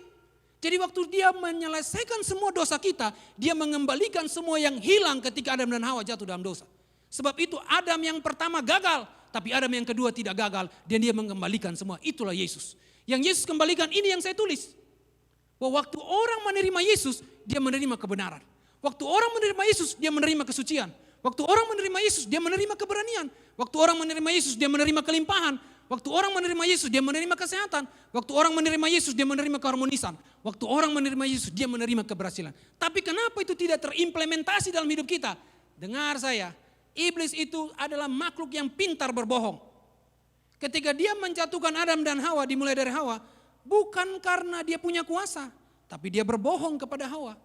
Jadi waktu Dia menyelesaikan semua dosa kita, Dia mengembalikan semua yang hilang ketika Adam dan Hawa jatuh dalam dosa. Sebab itu Adam yang pertama gagal, tapi Adam yang kedua tidak gagal, dan Dia mengembalikan semua. Itulah Yesus. Yang Yesus kembalikan ini yang saya tulis. Bahwa waktu orang menerima Yesus, dia menerima kebenaran. Waktu orang menerima Yesus, dia menerima kesucian. Waktu orang menerima Yesus, dia menerima keberanian. Waktu orang menerima Yesus, dia menerima kelimpahan. Waktu orang menerima Yesus, dia menerima kesehatan. Waktu orang menerima Yesus, dia menerima keharmonisan. Waktu orang menerima Yesus, dia menerima keberhasilan. Tapi kenapa itu tidak terimplementasi dalam hidup kita? Dengar saya, iblis itu adalah makhluk yang pintar berbohong. Ketika dia menjatuhkan Adam dan Hawa, dimulai dari Hawa, bukan karena dia punya kuasa, tapi dia berbohong kepada Hawa.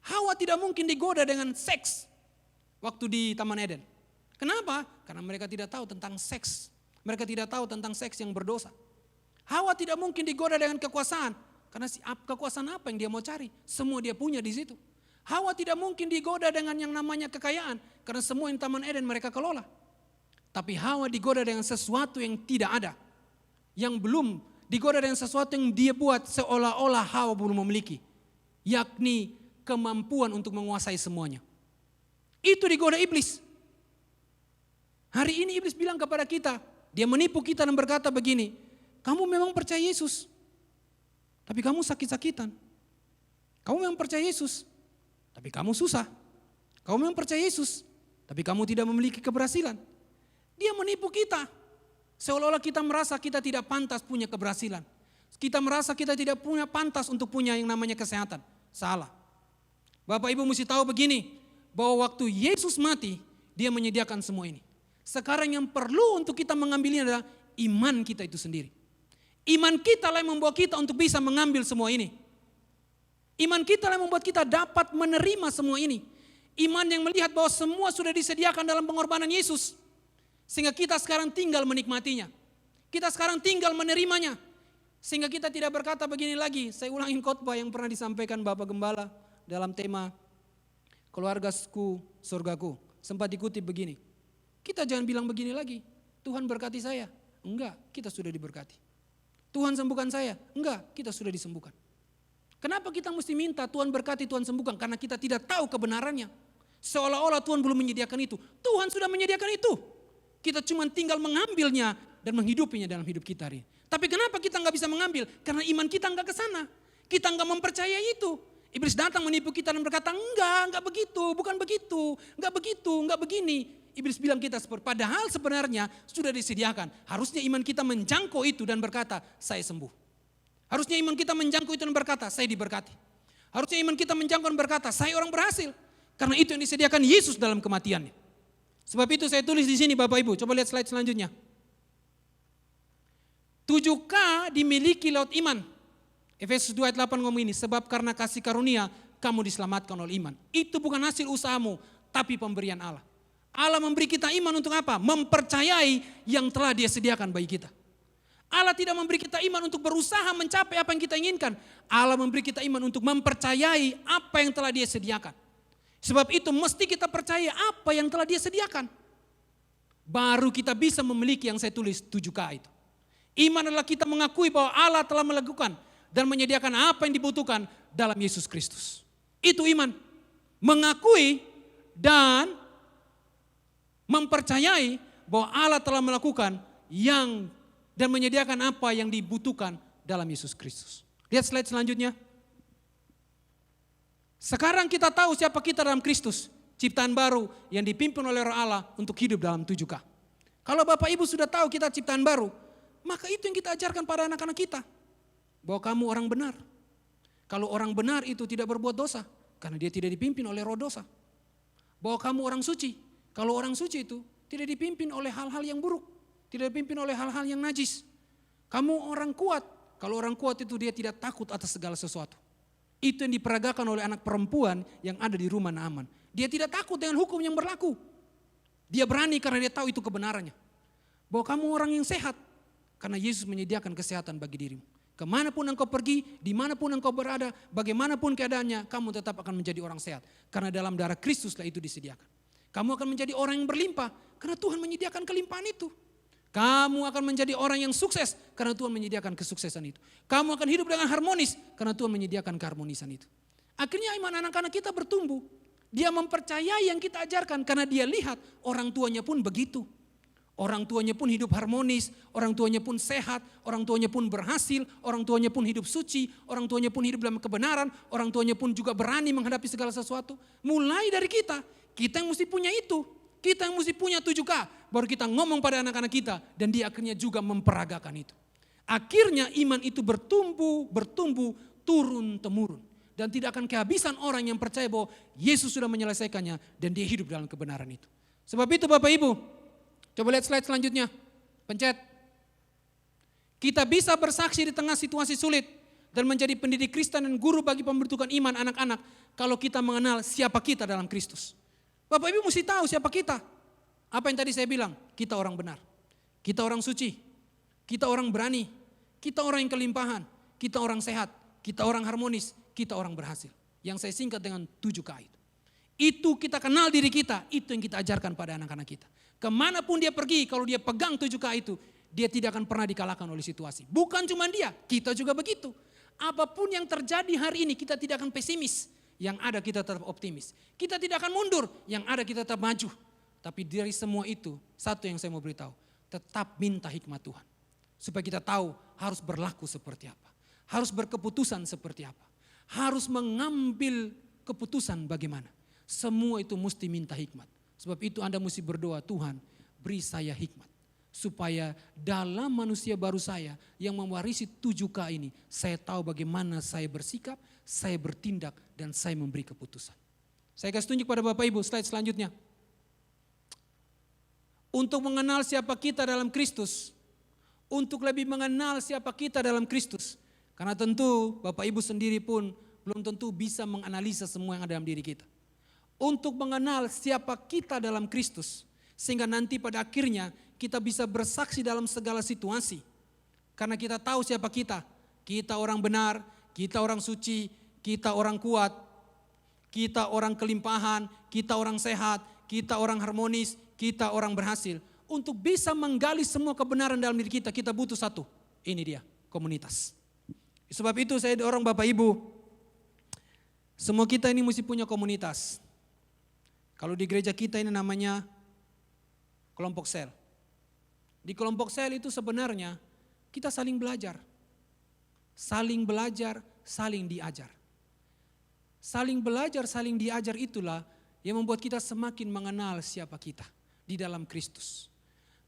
Hawa tidak mungkin digoda dengan seks waktu di Taman Eden. Kenapa? Karena mereka tidak tahu tentang seks. Mereka tidak tahu tentang seks yang berdosa. Hawa tidak mungkin digoda dengan kekuasaan. Karena kekuasaan apa yang dia mau cari? Semua dia punya di situ. Hawa tidak mungkin digoda dengan yang namanya kekayaan. Karena semua yang Taman Eden mereka kelola. Tapi Hawa digoda dengan sesuatu yang tidak ada. Yang belum digoda dengan sesuatu yang dia buat seolah-olah Hawa belum memiliki. Yakni kemampuan untuk menguasai semuanya. Itu digoda iblis. Hari ini iblis bilang kepada kita, dia menipu kita dan berkata begini, kamu memang percaya Yesus, tapi kamu sakit-sakitan. Kamu memang percaya Yesus, tapi kamu susah. Kamu memang percaya Yesus, tapi kamu tidak memiliki keberhasilan. Dia menipu kita, seolah-olah kita merasa kita tidak pantas punya keberhasilan. Kita merasa kita tidak punya pantas untuk punya yang namanya kesehatan. Salah. Bapak Ibu mesti tahu begini, bahwa waktu Yesus mati, dia menyediakan semua ini. Sekarang yang perlu untuk kita mengambilnya adalah iman kita itu sendiri. Iman kita lah yang membawa kita untuk bisa mengambil semua ini. Iman kita lah yang membuat kita dapat menerima semua ini. Iman yang melihat bahwa semua sudah disediakan dalam pengorbanan Yesus. Sehingga kita sekarang tinggal menikmatinya. Kita sekarang tinggal menerimanya. Sehingga kita tidak berkata begini lagi. Saya ulangin khotbah yang pernah disampaikan Bapak Gembala dalam tema keluargaku, surgaku. Sempat dikutip begini. Kita jangan bilang begini lagi. Tuhan berkati saya. Enggak, kita sudah diberkati. Tuhan sembuhkan saya. Enggak, kita sudah disembuhkan. Kenapa kita mesti minta Tuhan berkati, Tuhan sembuhkan? Karena kita tidak tahu kebenarannya. Seolah-olah Tuhan belum menyediakan itu. Tuhan sudah menyediakan itu. Kita cuma tinggal mengambilnya dan menghidupinya dalam hidup kita hari ini. Tapi kenapa kita nggak bisa mengambil? Karena iman kita nggak ke sana. Kita nggak mempercayai itu. Iblis datang menipu kita dan berkata, enggak begitu, bukan begitu, enggak begini. Iblis bilang kita seperti, padahal sebenarnya sudah disediakan. Harusnya iman kita menjangkau itu dan berkata, saya sembuh. Harusnya iman kita menjangkau itu dan berkata, saya diberkati. Harusnya iman kita menjangkau dan berkata, saya orang berhasil. Karena itu yang disediakan Yesus dalam kematiannya. Sebab itu saya tulis di sini Bapak Ibu, coba lihat slide selanjutnya. 7K dimiliki lewat iman. Efesus 2 ayat 8 ngomong ini, sebab karena kasih karunia kamu diselamatkan oleh iman. Itu bukan hasil usahamu, tapi pemberian Allah. Allah memberi kita iman untuk apa? Mempercayai yang telah Dia sediakan bagi kita. Allah tidak memberi kita iman untuk berusaha mencapai apa yang kita inginkan. Allah memberi kita iman untuk mempercayai apa yang telah Dia sediakan. Sebab itu mesti kita percaya apa yang telah Dia sediakan. Baru kita bisa memiliki yang saya tulis 7K itu. Iman adalah kita mengakui bahwa Allah telah melakukan dan menyediakan apa yang dibutuhkan dalam Yesus Kristus. Itu iman. Mengakui dan mempercayai bahwa Allah telah melakukan yang dan menyediakan apa yang dibutuhkan dalam Yesus Kristus. Lihat slide selanjutnya. Sekarang kita tahu siapa kita dalam Kristus. Ciptaan baru yang dipimpin oleh Roh Allah untuk hidup dalam 7K. Kalau Bapak Ibu sudah tahu kita ciptaan baru, maka itu yang kita ajarkan pada anak-anak kita. Bahwa kamu orang benar. Kalau orang benar itu tidak berbuat dosa. Karena dia tidak dipimpin oleh roh dosa. Bahwa kamu orang suci. Kalau orang suci itu tidak dipimpin oleh hal-hal yang buruk. Tidak dipimpin oleh hal-hal yang najis. Kamu orang kuat. Kalau orang kuat itu dia tidak takut atas segala sesuatu. Itu yang diperagakan oleh anak perempuan yang ada di rumah Naaman. Dia tidak takut dengan hukum yang berlaku. Dia berani karena dia tahu itu kebenarannya. Bahwa kamu orang yang sehat. Karena Yesus menyediakan kesehatan bagi dirimu. Kemanapun engkau pergi, dimanapun engkau berada, bagaimanapun keadaannya, kamu tetap akan menjadi orang sehat. Karena dalam darah Kristuslah itu disediakan. Kamu akan menjadi orang yang berlimpah, karena Tuhan menyediakan kelimpahan itu. Kamu akan menjadi orang yang sukses, karena Tuhan menyediakan kesuksesan itu. Kamu akan hidup dengan harmonis, karena Tuhan menyediakan keharmonisan itu. Akhirnya iman anak-anak kita bertumbuh. Dia mempercayai yang kita ajarkan, karena dia lihat orang tuanya pun begitu. Orang tuanya pun hidup harmonis, orang tuanya pun sehat, orang tuanya pun berhasil, orang tuanya pun hidup suci, orang tuanya pun hidup dalam kebenaran, orang tuanya pun juga berani menghadapi segala sesuatu. Mulai dari kita yang mesti punya itu. Kita yang mesti punya 7K, baru kita ngomong pada anak-anak kita dan dia akhirnya juga memperagakan itu. Akhirnya iman itu bertumbuh, turun-temurun. Dan tidak akan kehabisan orang yang percaya bahwa Yesus sudah menyelesaikannya dan dia hidup dalam kebenaran itu. Sebab itu Bapak Ibu, coba lihat slide selanjutnya, pencet. Kita bisa bersaksi di tengah situasi sulit dan menjadi pendidik Kristen dan guru bagi pembentukan iman anak-anak kalau kita mengenal siapa kita dalam Kristus. Bapak Ibu mesti tahu siapa kita. Apa yang tadi saya bilang? Kita orang benar. Kita orang suci. Kita orang berani. Kita orang yang kelimpahan. Kita orang sehat. Kita orang harmonis. Kita orang berhasil. Yang saya singkat dengan 7K itu. Itu kita kenal diri kita. Itu yang kita ajarkan pada anak-anak kita. Kemanapun dia pergi, kalau dia pegang 7K itu, dia tidak akan pernah dikalahkan oleh situasi. Bukan cuma dia, kita juga begitu. Apapun yang terjadi hari ini, kita tidak akan pesimis. Yang ada kita tetap optimis. Kita tidak akan mundur, yang ada kita tetap maju. Tapi dari semua itu, satu yang saya mau beritahu, tetap minta hikmat Tuhan. Supaya kita tahu harus berlaku seperti apa. Harus berkeputusan seperti apa. Harus mengambil keputusan bagaimana. Semua itu mesti minta hikmat. Sebab itu Anda mesti berdoa, Tuhan beri saya hikmat. Supaya dalam manusia baru saya yang mewarisi 7K ini, saya tahu bagaimana saya bersikap, saya bertindak, dan saya memberi keputusan. Saya kasih tunjuk pada Bapak Ibu, slide selanjutnya. Untuk mengenal siapa kita dalam Kristus, untuk lebih mengenal siapa kita dalam Kristus. Karena tentu Bapak Ibu sendiri pun belum tentu bisa menganalisa semua yang ada dalam diri kita. Untuk mengenal siapa kita dalam Kristus, sehingga nanti pada akhirnya kita bisa bersaksi dalam segala situasi. Karena kita tahu siapa kita. Kita orang benar, kita orang suci, kita orang kuat, kita orang kelimpahan, kita orang sehat, kita orang harmonis, kita orang berhasil. Untuk bisa menggali semua kebenaran dalam diri kita, kita butuh satu. Ini dia, komunitas. Sebab itu saya dorong Bapak Ibu, semua kita ini mesti punya komunitas. Kalau di gereja kita ini namanya kelompok sel. Di kelompok sel itu sebenarnya kita saling belajar. Saling belajar, saling diajar. Saling belajar, saling diajar itulah yang membuat kita semakin mengenal siapa kita di dalam Kristus.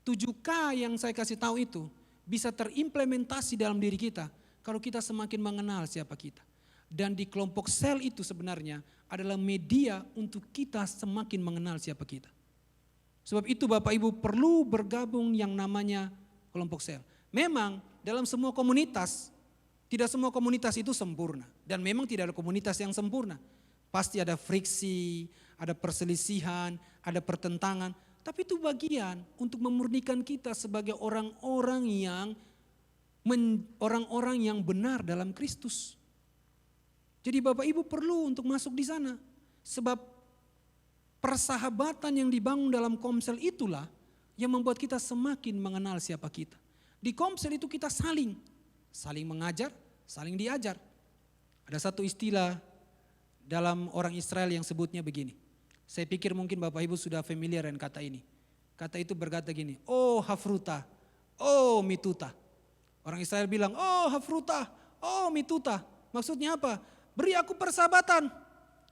7K yang saya kasih tahu itu bisa terimplementasi dalam diri kita kalau kita semakin mengenal siapa kita. Dan di kelompok sel itu sebenarnya adalah media untuk kita semakin mengenal siapa kita. Sebab itu Bapak Ibu perlu bergabung yang namanya kelompok sel. Memang dalam semua komunitas, tidak semua komunitas itu sempurna. Dan memang tidak ada komunitas yang sempurna. Pasti ada friksi, ada perselisihan, ada pertentangan. Tapi itu bagian untuk memurnikan kita sebagai orang-orang yang benar dalam Kristus. Jadi Bapak Ibu perlu untuk masuk di sana. Sebab persahabatan yang dibangun dalam komsel itulah yang membuat kita semakin mengenal siapa kita. Di komsel itu kita saling mengajar, saling diajar. Ada satu istilah dalam orang Israel yang sebutnya begini. Saya pikir mungkin Bapak Ibu sudah familiar dengan kata ini. Kata itu berkata gini, oh hafruta, oh mituta. Orang Israel bilang, oh hafruta, oh mituta. Maksudnya apa? Beri aku persahabatan.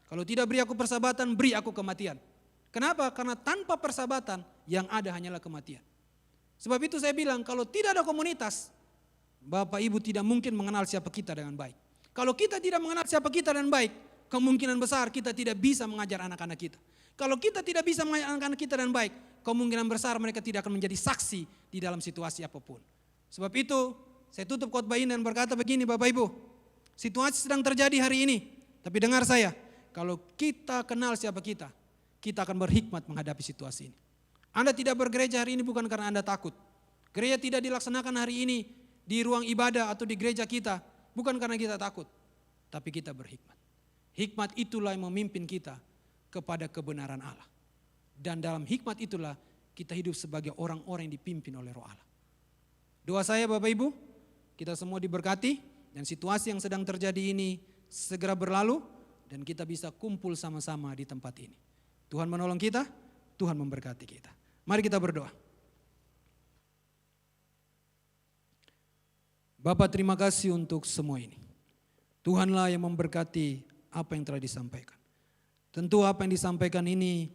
Kalau tidak beri aku persahabatan, beri aku kematian. Kenapa? Karena tanpa persahabatan yang ada hanyalah kematian. Sebab itu saya bilang kalau tidak ada komunitas, Bapak Ibu tidak mungkin mengenal siapa kita dengan baik. Kalau kita tidak mengenal siapa kita dengan baik, kemungkinan besar kita tidak bisa mengajar anak-anak kita. Kalau kita tidak bisa mengajar anak-anak kita dengan baik, kemungkinan besar mereka tidak akan menjadi saksi di dalam situasi apapun. Sebab itu saya tutup khotbah ini dan berkata begini Bapak Ibu. Situasi sedang terjadi hari ini. Tapi dengar saya, kalau kita kenal siapa kita akan berhikmat menghadapi situasi ini. Anda tidak bergereja hari ini bukan karena Anda takut. Gereja tidak dilaksanakan hari ini di ruang ibadah atau di gereja kita bukan karena kita takut. Tapi kita berhikmat. Hikmat itulah yang memimpin kita kepada kebenaran Allah. Dan dalam hikmat itulah kita hidup sebagai orang-orang yang dipimpin oleh Roh Allah. Doa saya Bapak Ibu, kita semua diberkati. Dan situasi yang sedang terjadi ini segera berlalu dan kita bisa kumpul sama-sama di tempat ini. Tuhan menolong kita, Tuhan memberkati kita. Mari kita berdoa. Bapak terima kasih untuk semua ini. Tuhanlah yang memberkati apa yang telah disampaikan. Tentu apa yang disampaikan ini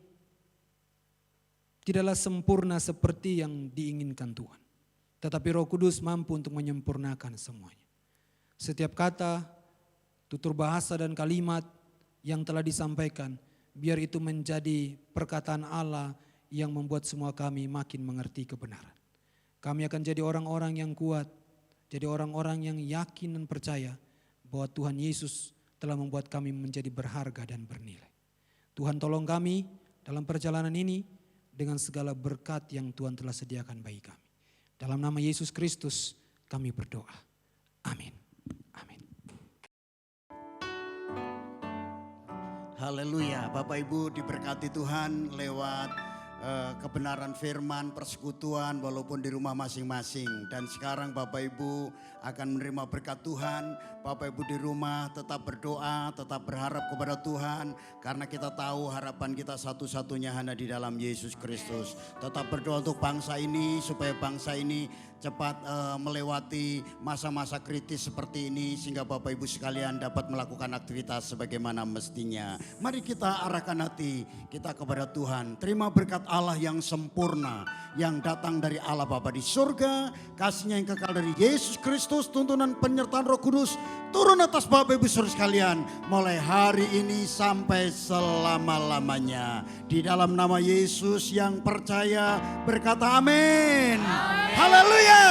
tidaklah sempurna seperti yang diinginkan Tuhan. Tetapi Roh Kudus mampu untuk menyempurnakan semuanya. Setiap kata, tutur bahasa dan kalimat yang telah disampaikan, biar itu menjadi perkataan Allah yang membuat semua kami makin mengerti kebenaran. Kami akan jadi orang-orang yang kuat, jadi orang-orang yang yakin dan percaya bahwa Tuhan Yesus telah membuat kami menjadi berharga dan bernilai. Tuhan tolong kami dalam perjalanan ini dengan segala berkat yang Tuhan telah sediakan bagi kami. Dalam nama Yesus Kristus kami berdoa. Amin. Amin. Haleluya, Bapak Ibu diberkati Tuhan lewat kebenaran firman, persekutuan walaupun di rumah masing-masing. Dan sekarang Bapak Ibu akan menerima berkat Tuhan. Bapak Ibu di rumah tetap berdoa, tetap berharap kepada Tuhan. Karena kita tahu harapan kita satu-satunya hanya di dalam Yesus Kristus. Tetap berdoa untuk bangsa ini supaya bangsa ini cepat melewati masa-masa kritis seperti ini. Sehingga Bapak Ibu sekalian dapat melakukan aktivitas sebagaimana mestinya. Mari kita arahkan hati kita kepada Tuhan. Terima berkat Allah yang sempurna yang datang dari Allah Bapa di surga, kasihnya yang kekal dari Yesus Kristus, tuntunan penyertaan Roh Kudus turun atas Bapak Ibu saudara sekalian mulai hari ini sampai selama-lamanya. Di dalam nama Yesus yang percaya berkata amin. Haleluya.